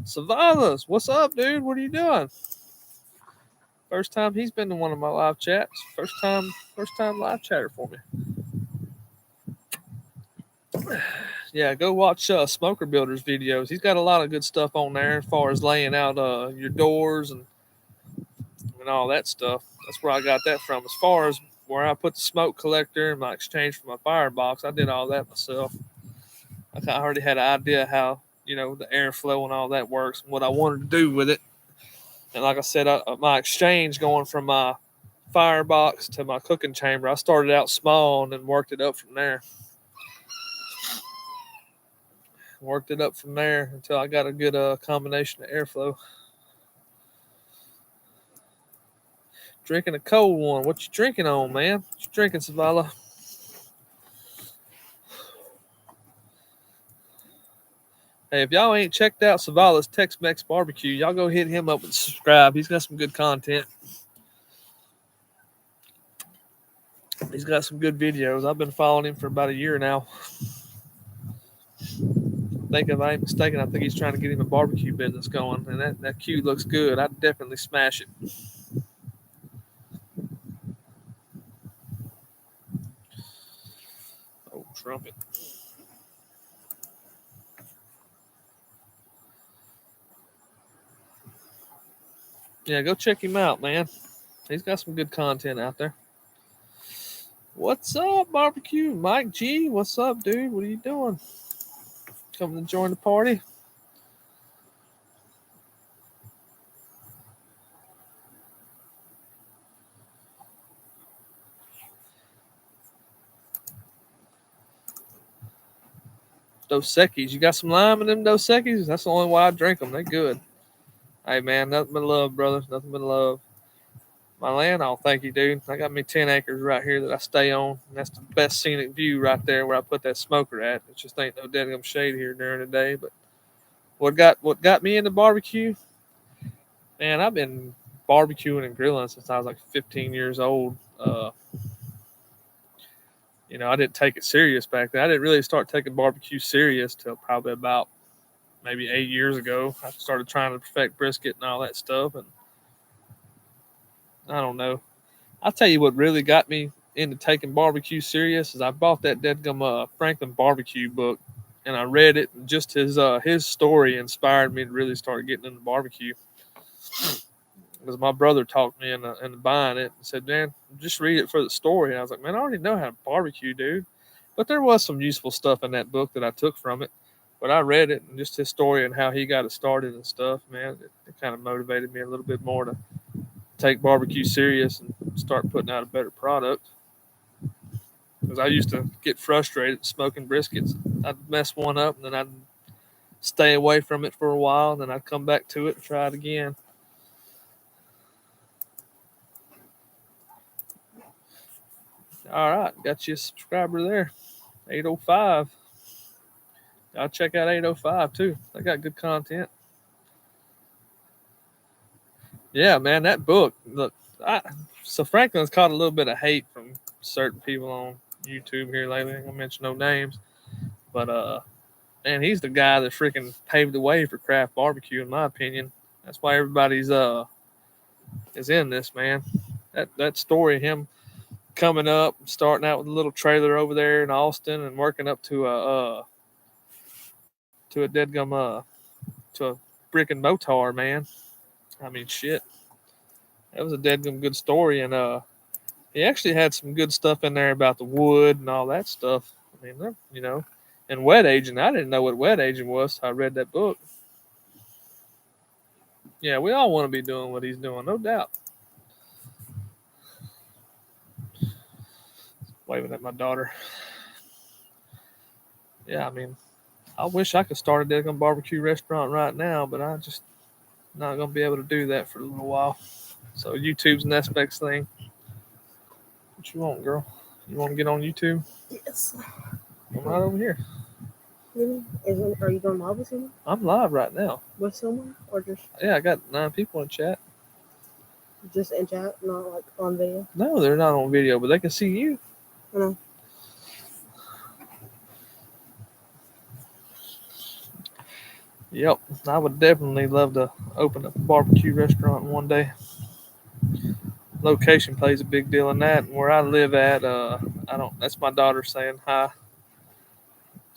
Savalas, what's up, dude? What are you doing? First time he's been to one of my live chats. First time live chatter for me. Yeah, go watch Smoker Builder's videos. He's got a lot of good stuff on there as far as laying out your doors and all that stuff. That's where I got that from. As far as where I put the smoke collector and my exchange for my firebox, I did all that myself. I already had an idea how the airflow and all that works and what I wanted to do with it. And like I said, my exchange going from my firebox to my cooking chamber, I started out small and then worked it up from there. Until I got a good combination of airflow. Drinking a cold one. What you drinking on, man? What you drinking, Savala? Hey, if y'all ain't checked out Savala's Tex-Mex Barbecue, y'all go hit him up and subscribe. He's got some good content. He's got some good videos. I've been following him for about a year now. If I ain't mistaken, I think he's trying to get him a barbecue business going, and that cue looks good. I'd definitely smash it. Oh, trumpet. Yeah, go check him out, man. He's got some good content out there. What's up, barbecue? Mike G, what's up, dude? What are you doing? Coming to join the party? Dos Equis. You got some lime in them Dos Equis? That's the only way I drink them. They're good. Hey, man, nothing but love, brother. Nothing but love. My land, oh, thank you, dude. I got me 10 acres right here that I stay on. And that's the best scenic view right there where I put that smoker at. It just ain't no dead shade here during the day. But what got me into barbecue? Man, I've been barbecuing and grilling since I was like 15 years old. I didn't take it serious back then. I didn't really start taking barbecue serious till probably about maybe 8 years ago. I started trying to perfect brisket and all that stuff. And I don't know. I'll tell you what really got me into taking barbecue serious is I bought that deadgum Franklin barbecue book, and I read it. And just his story inspired me to really start getting into barbecue. Because my brother talked me into buying it and said, "Man, just read it for the story." And I was like, "Man, I already know how to barbecue, dude." But there was some useful stuff in that book that I took from it. But I read it and just his story and how he got it started and stuff, man, it kind of motivated me a little bit more to take barbecue serious and start putting out a better product. Because I used to get frustrated smoking briskets. I'd mess one up and then I'd stay away from it for a while, and then I'd come back to it and try it again. All right, got you a subscriber there. 805. I'll check out 805 too. They got good content. Yeah, man, that book. Look, so Franklin's caught a little bit of hate from certain people on YouTube here lately. I ain't gonna mention no names, but man, he's the guy that freaking paved the way for craft barbecue, in my opinion. That's why everybody's is in this, man. That story, him coming up, starting out with a little trailer over there in Austin, and working up to a deadgum to a brick and motar, man. I mean, shit, that was a deadgum good story, and he actually had some good stuff in there about the wood and all that stuff. I mean, and wet aging. I didn't know what wet aging was, so I read that book. Yeah, we all want to be doing what he's doing, no doubt. Waving at my daughter. Yeah, I mean, I wish I could start a deadgum barbecue restaurant right now, but I just not gonna be able to do that for a little while. So YouTube's the next best thing. What you want, girl? You want to get on YouTube? Yes. I'm right over here. Really? Are you going live with someone? I'm live right now. With someone? Or just... Yeah, I got 9 people in chat. Just in chat, not like on video? No, they're not on video, but they can see you. I know. Yep, I would definitely love to open a barbecue restaurant one day. Location plays a big deal in that. And where I live at, I don't. That's my daughter saying hi.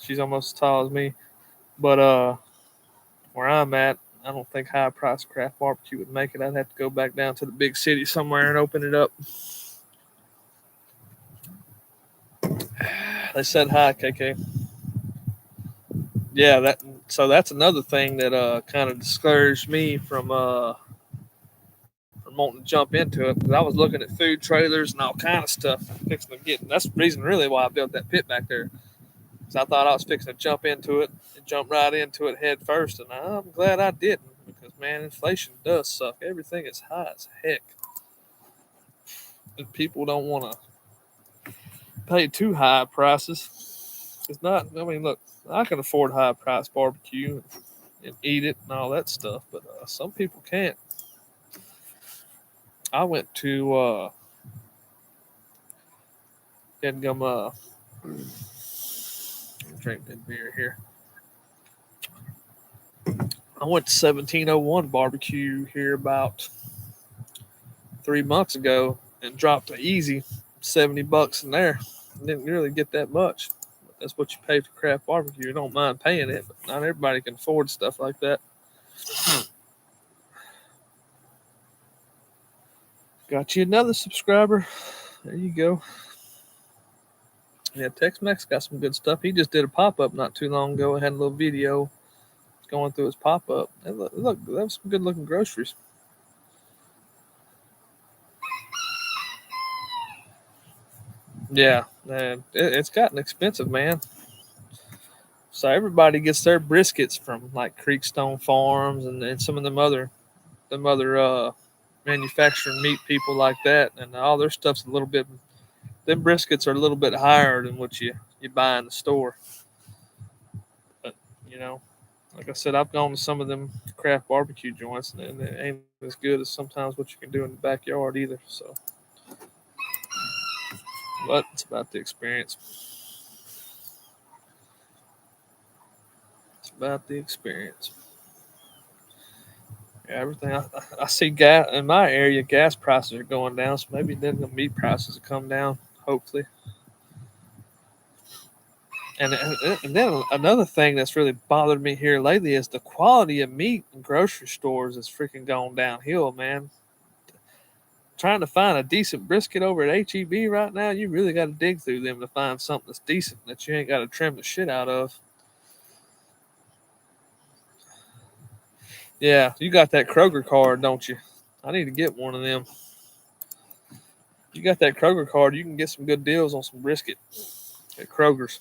She's almost as tall as me, but where I'm at, I don't think high price craft barbecue would make it. I'd have to go back down to the big city somewhere and open it up. They said hi, KK. Yeah, that's another thing that kind of discouraged me from wanting to jump into it, because I was looking at food trailers and all kind of stuff, fixing to get. That's the reason really why I built that pit back there, because I thought I was fixing to jump into it and jump right into it head first, and I'm glad I didn't, because man, inflation does suck. Everything is high as heck, and people don't want to pay too high prices. It's not. I mean, look, I can afford high price barbecue and eat it and all that stuff, but some people can't. I went to Deadgum. Drink that beer here. I went to 1701 barbecue here about 3 months ago and dropped an easy $70 in there. Didn't really get that much. But that's what you pay for craft barbecue. You don't mind paying it, but not everybody can afford stuff like that. Got you another subscriber. There you go. Yeah, Tex-Mex got some good stuff. He just did a pop-up not too long ago. I had a little video going through his pop-up. And look, that was some good-looking groceries. Yeah, man, it's gotten expensive, man. So everybody gets their briskets from like Creekstone Farms and some of them other manufacturing meat people like that, and all their stuff's a little bit. Them briskets are a little bit higher than what you buy in the store. But you know, like I said, I've gone to some of them craft barbecue joints, and it ain't as good as sometimes what you can do in the backyard either. So, but it's about the experience. It's about the experience. Yeah, everything. I see gas in my area. Gas prices are going down, so maybe then the meat prices will come down. Hopefully. And then another thing that's really bothered me here lately is the quality of meat in grocery stores is freaking going downhill, man. Trying to find a decent brisket over at HEB right now, you really got to dig through them to find something that's decent that you ain't got to trim the shit out of. Yeah, you got that Kroger card, don't you? I need to get one of them. You got that Kroger card, you can get some good deals on some brisket at Kroger's.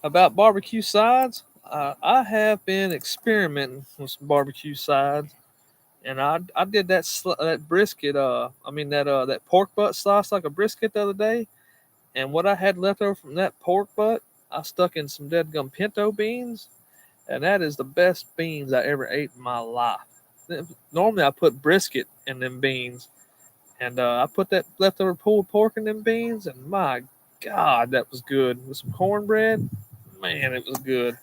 About barbecue sides, I have been experimenting with some barbecue sides, and I did that brisket. That pork butt slice like a brisket the other day, and what I had left over from that pork butt, I stuck in some dead gum pinto beans, and that is the best beans I ever ate in my life. Normally, I put brisket in them beans, and I put that leftover pulled pork in them beans, and my God, that was good with some cornbread. Man, it was good.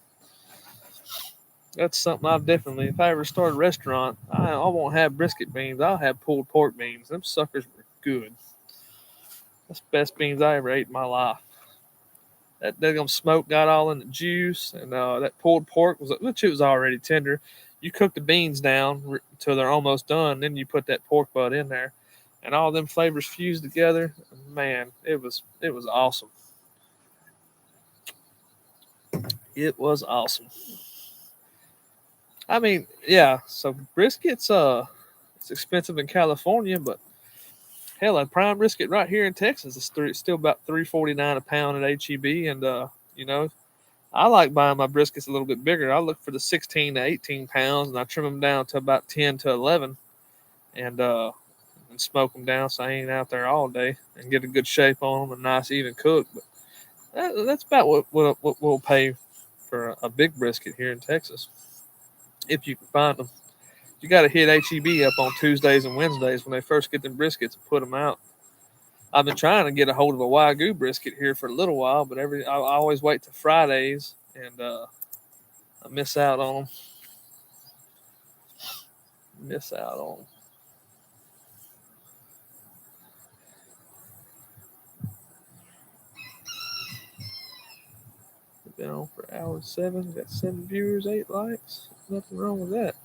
That's something I've definitely. If I ever start a restaurant, I won't have brisket beans. I'll have pulled pork beans. Them suckers were good. That's the best beans I ever ate in my life. That daggum smoke got all in the juice, and that pulled pork which it was already tender. You cook the beans down till they're almost done, then you put that pork butt in there, and all them flavors fused together. Man, it was awesome. It was awesome. I mean, yeah. So briskets, it's expensive in California, but hell, a prime brisket right here in Texas is still about $3.49 a pound at HEB, and you know, I like buying my briskets a little bit bigger. I look for the 16 to 18 pounds, and I trim them down to about 10 to 11, and smoke them down so I ain't out there all day and get a good shape on them and nice even cook. But that's about what we'll pay for a big brisket here in Texas if you can find them. You got to hit HEB up on Tuesdays and Wednesdays when they first get them briskets and put them out. I've been trying to get a hold of a Wagyu brisket here for a little while, but I always wait till Fridays, and I miss out on them. Miss out on them. Been on for hour 7. Got 7 viewers, 8 likes. Nothing wrong with that.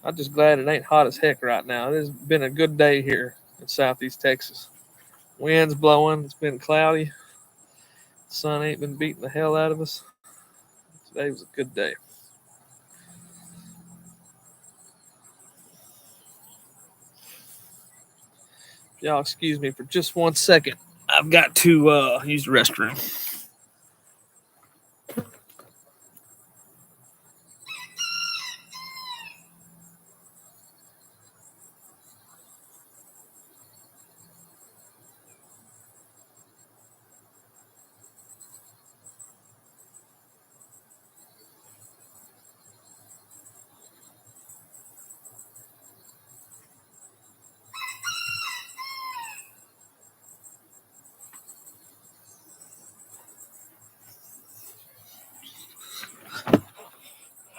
I'm just glad it ain't hot as heck right now. It has been a good day here in Southeast Texas. Wind's blowing. It's been cloudy. The sun ain't been beating the hell out of us. Today was a good day. Y'all excuse me for just 1 second. I've got to use the restroom.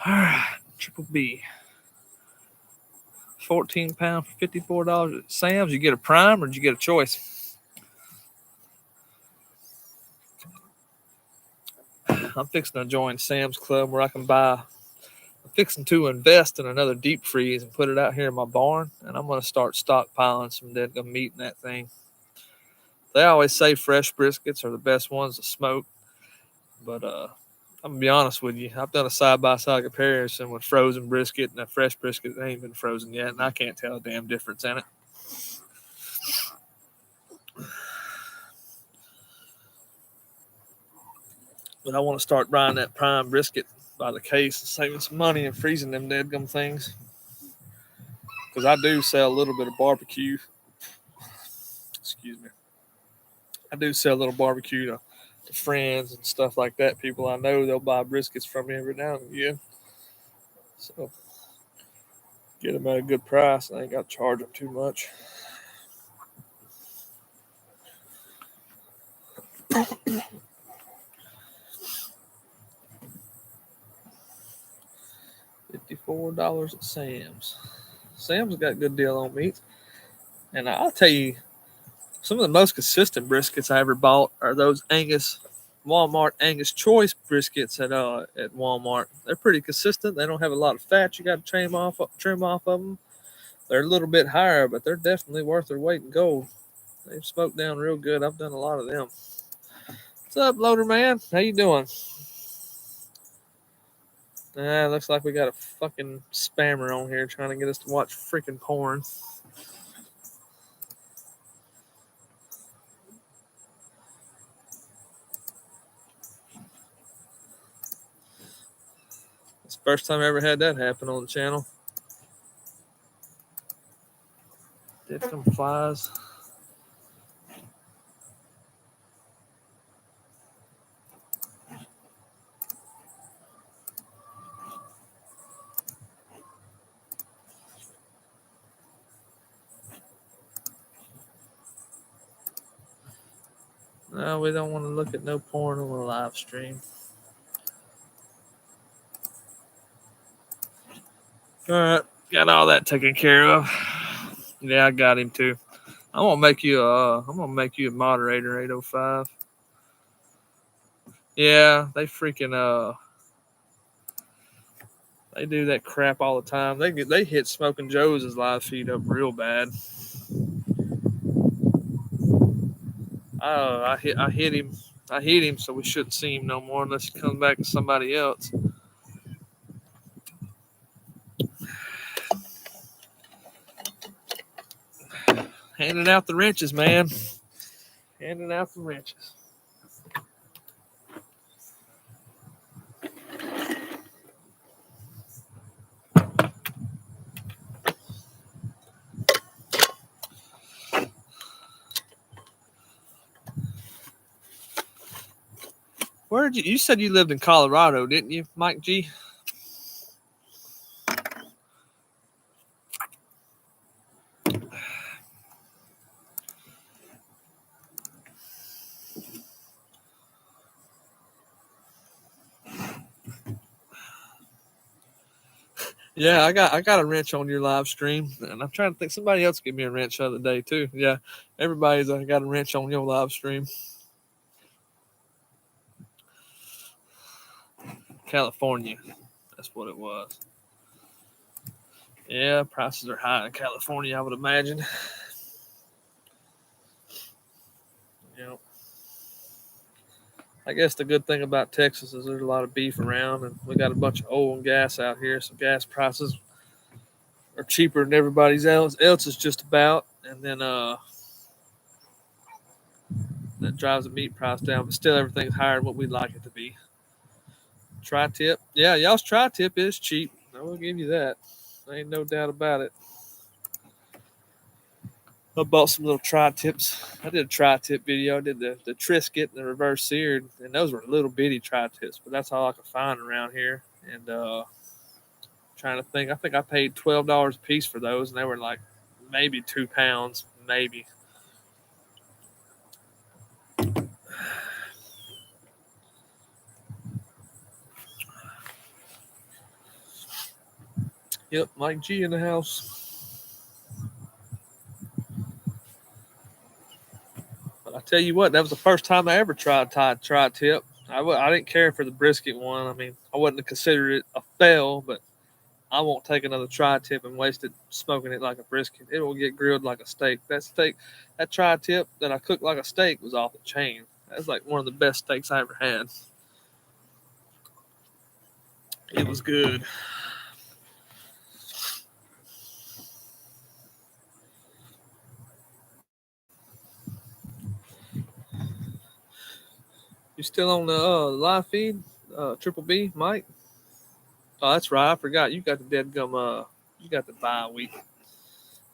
All right, Triple B. 14 pound for $54 at Sam's. You get a prime or did you get a choice? I'm fixing to join Sam's Club where I can buy. I'm fixing to invest in another deep freeze and put it out here in my barn, and I'm going to start stockpiling some dead meat in that thing. They always say fresh briskets are the best ones to smoke, but I'm gonna be honest with you. I've done a side-by-side comparison with frozen brisket and a fresh brisket that ain't been frozen yet, and I can't tell a damn difference in it. But I want to start buying that prime brisket by the case and saving some money and freezing them dead gum things. Because I do sell a little bit of barbecue. Excuse me. I do sell a little barbecue to friends and stuff like that. People I know, they'll buy briskets from me every now and again. So get them at a good price. I ain't got to charge them too much. $4 at Sam's. Sam's got a good deal on meat. And I'll tell you, some of the most consistent briskets I ever bought are those Walmart Angus Choice briskets at Walmart. They're pretty consistent. They don't have a lot of fat. You got to trim off of them. They're a little bit higher, but they're definitely worth their weight in gold. They've smoked down real good. I've done a lot of them. What's up, Loader Man? How you doing? Looks like we got a fucking spammer on here trying to get us to watch freaking porn. It's the first time I ever had that happen on the channel. Did some flies. No, we don't want to look at no porn on the live stream. All right, got all that taken care of. Yeah, I got him too. I'm gonna make you a moderator, 805. Yeah, they freaking they do that crap all the time. They hit Smoking Joe's live feed up real bad. I hit him, so we shouldn't see him no more unless he comes back to somebody else. Handing out the wrenches, man. Handing out the wrenches. Where did you said you lived in Colorado, didn't you, Mike G? Yeah, I got a wrench on your live stream, and I'm trying to think somebody else gave me a wrench the other day too. Yeah, everybody's got a wrench on your live stream. California, that's what it was. Yeah, prices are high in California, I would imagine. Yep. I guess the good thing about Texas is there's a lot of beef around, and we got a bunch of oil and gas out here, so gas prices are cheaper than everybody's else is just about, and then that drives the meat price down, but still everything's higher than what we'd like it to be. Tri-tip, yeah, y'all's tri-tip is cheap. I will give you that. There ain't no doubt about it. I bought some little tri-tips. I did a tri-tip video. I did the Trisket and the reverse seared, and those were little bitty tri-tips, but that's all I could find around here. And trying to think, I think I paid $12 a piece for those, and they were like maybe 2 pounds, maybe. Yep, Mike G in the house. But I tell you what, that was the first time I ever tried tri-tip. I didn't care for the brisket one. I mean, I wouldn't have considered it a fail, but I won't take another tri-tip and waste it smoking it like a brisket. It will get grilled like a steak. That tri-tip that I cooked like a steak was off the chain. That's like one of the best steaks I ever had. It was good. You still on the live feed? Triple B, Mike? Oh, that's right. I forgot. You got the deadgum. You got the bye week.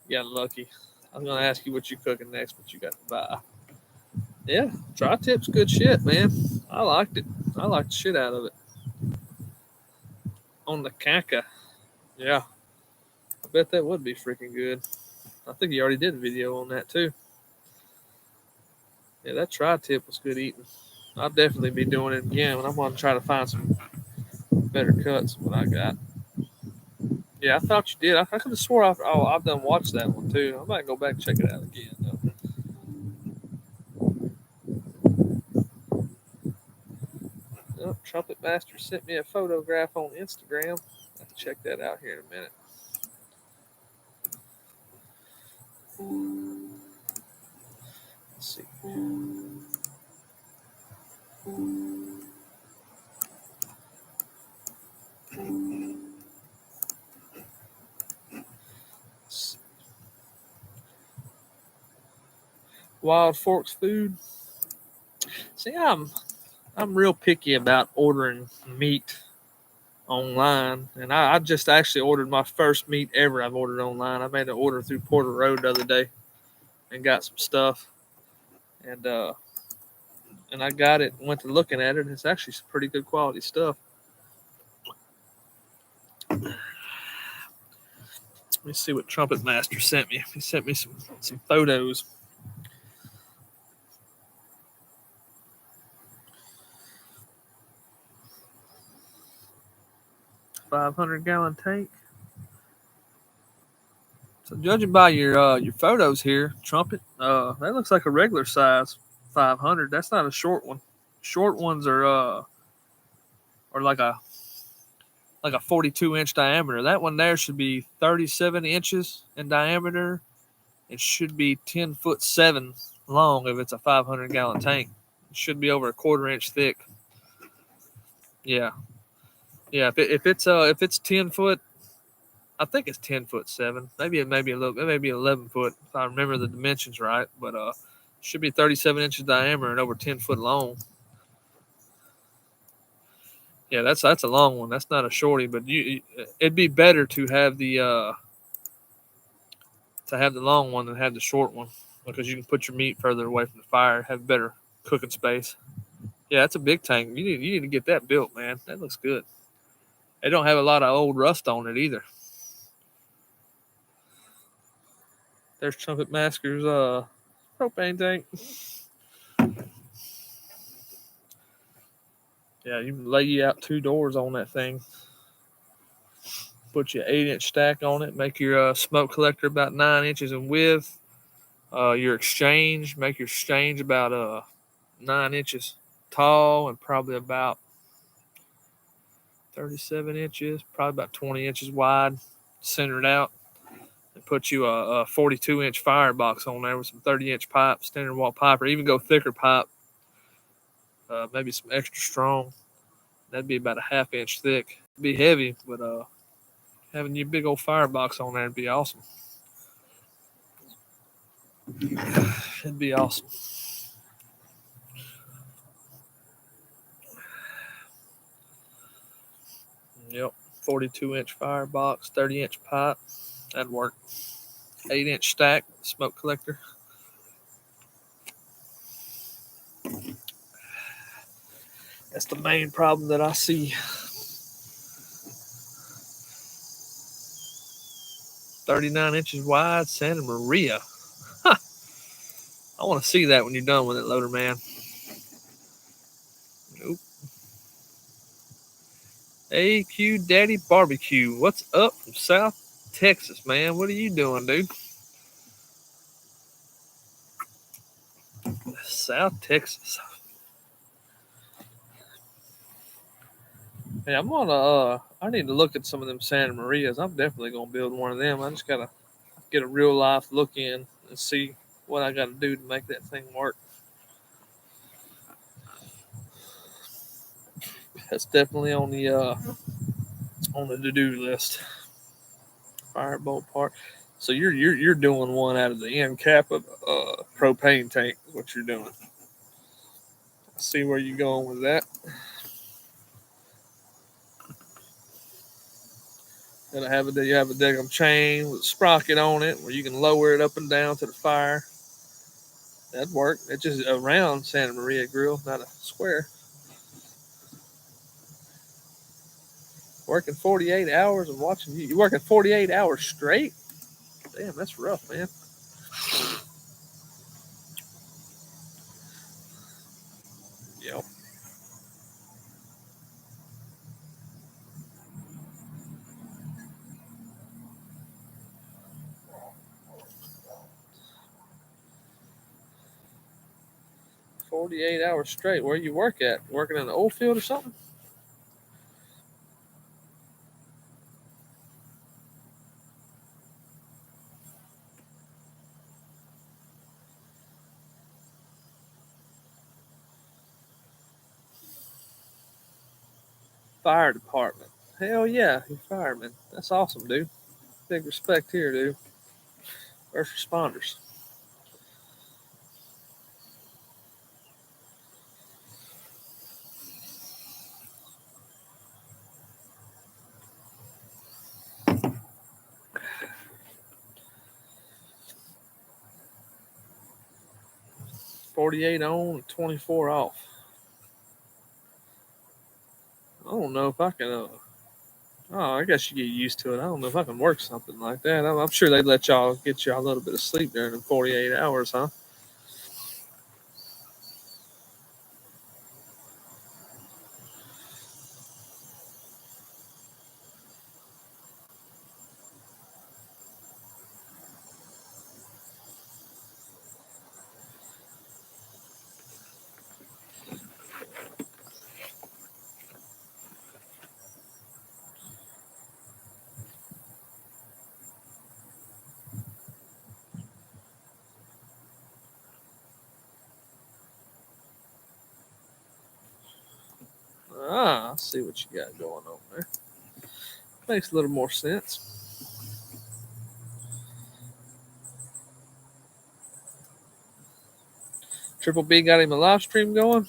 You got lucky. I was gonna ask you what you cooking next, but you got the bye. Yeah, tri-tip's good shit, man. I liked it. I liked the shit out of it. On the caca. Yeah. I bet that would be freaking good. I think you already did a video on that too. Yeah, that tri-tip was good eating. I'll definitely be doing it again, and I'm going to try to find some better cuts than what I got. Yeah, I thought you did. I could have swore I've done watched that one too. I might go back and check it out again though. Oh, Trumpet Master sent me a photograph on Instagram. I'll check that out here in a minute. Let's see. Wild Forks food. See, I'm real picky about ordering meat online, and I just actually ordered my first meat ever I've ordered online. I made an order through Porter Road the other day and got some stuff, and I got it and went to looking at it, and it's actually some pretty good quality stuff. Let me see what Trumpet Master sent me. He sent me some photos. 500-gallon tank. So judging by your photos here, Trumpet, that looks like a regular size 500. That's not a short one. Short ones are like a 42-inch diameter. That one there should be 37 inches in diameter. It should be 10'7" long if it's a 500-gallon tank. It should be over a quarter-inch thick. Yeah, yeah. If it's 10 foot, I think it's 10'7". Maybe a little. It may be 11 foot if I remember the dimensions right. But should be 37 inches diameter and over 10 foot long. Yeah, that's a long one. That's not a shorty, but it'd be better to have the long one than have the short one because you can put your meat further away from the fire, have better cooking space. Yeah, that's a big tank. You need to get that built, man. That looks good. They don't have a lot of old rust on it either. There's Trumpet Master's propane tank. Yeah, you can lay you out 2 doors on that thing. Put your 8-inch stack on it. Make your smoke collector about 9 inches in width. Your exchange, make your exchange about 9 inches tall and probably about 37 inches, probably about 20 inches wide, centered out. And put you a 42-inch firebox on there with some 30-inch pipe, standard wall pipe, or even go thicker pipe, maybe some extra strong. That'd be about a half-inch thick. It'd be heavy, but having your big old firebox on there would be awesome. It'd be awesome. Yep, 42-inch firebox, 30-inch pipe. That'd work. 8-inch stack, smoke collector. That's the main problem that I see. 39 inches wide, Santa Maria. Huh. I want to see that when you're done with it, Loader Man. Nope. AQ Daddy Barbecue. What's up from South Texas, man? What are you doing, dude? South Texas. Hey, I'm gonna. I need to look at some of them Santa Marias. I'm definitely gonna build one of them. I just gotta get a real life look in and see what I gotta do to make that thing work. That's definitely on the to-do list. Firebolt part. So you're doing one out of the end cap of propane tank. Is what you're doing. I see where you're going with that. And you have a daggum chain with a sprocket on it where you can lower it up and down to the fire. That'd work. It's just a round Santa Maria grill, not a square. Working 48 hours and watching you. You're working 48 hours straight? Damn, that's rough, man. Yep. 48 hours straight. Where you work at? Working in the oil field or something? Fire department. Hell yeah, you're fireman. That's awesome, dude. Big respect here, dude. First responders. $48 on, 24 off. I don't know if I can. Oh, I guess you get used to it. I don't know if I can work something like that. I'm sure they'd let y'all get y'all a little bit of sleep during the 48 hours, huh? Ah, I see what you got going on there. Makes a little more sense. Triple B got him a live stream going.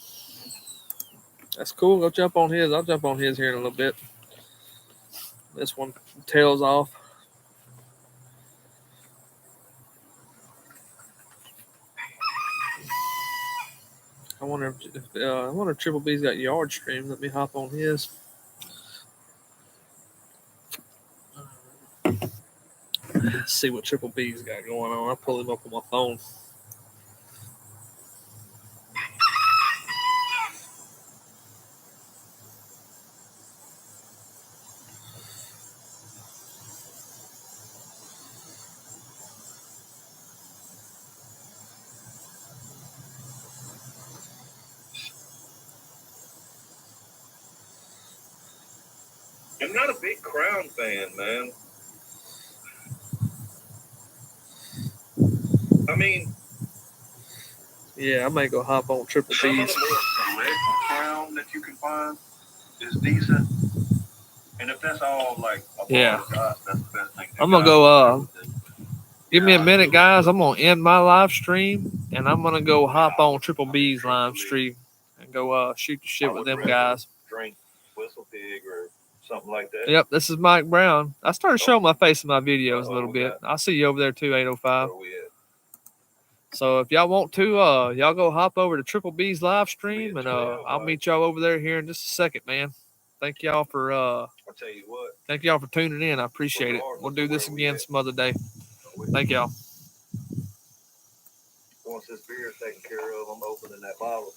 That's cool. Go jump on his. I'll jump on his here in a little bit. This one tails off. I wonder if Triple B's got yard stream. Let me hop on his. Let's see what Triple B's got going on. I'll pull him up on my phone. I'm not a big Crown fan, man. I mean, yeah, I might go hop on Triple some B's. of the more select Crown that you can find is decent. And if that's all like a Yeah. got, that's the best thing. I'm gonna go. Give me a minute, guys. I'm gonna end my live stream, and I'm gonna go hop on Triple B's live stream and go shoot the shit with them guys. Drink Whistle Pig or something like that. Yep, this is Mike Brown. I started showing my face in my videos a little bit. I'll see you over there too, 805. So if y'all want to, y'all go hop over to Triple B's live stream, and I'll meet y'all over there here in just a second, man. Thank y'all for I'll tell you what. Thank y'all for tuning in. I appreciate it. We'll do this again some other day. Thank y'all. Once this beer is taken care of, I'm opening that bottle.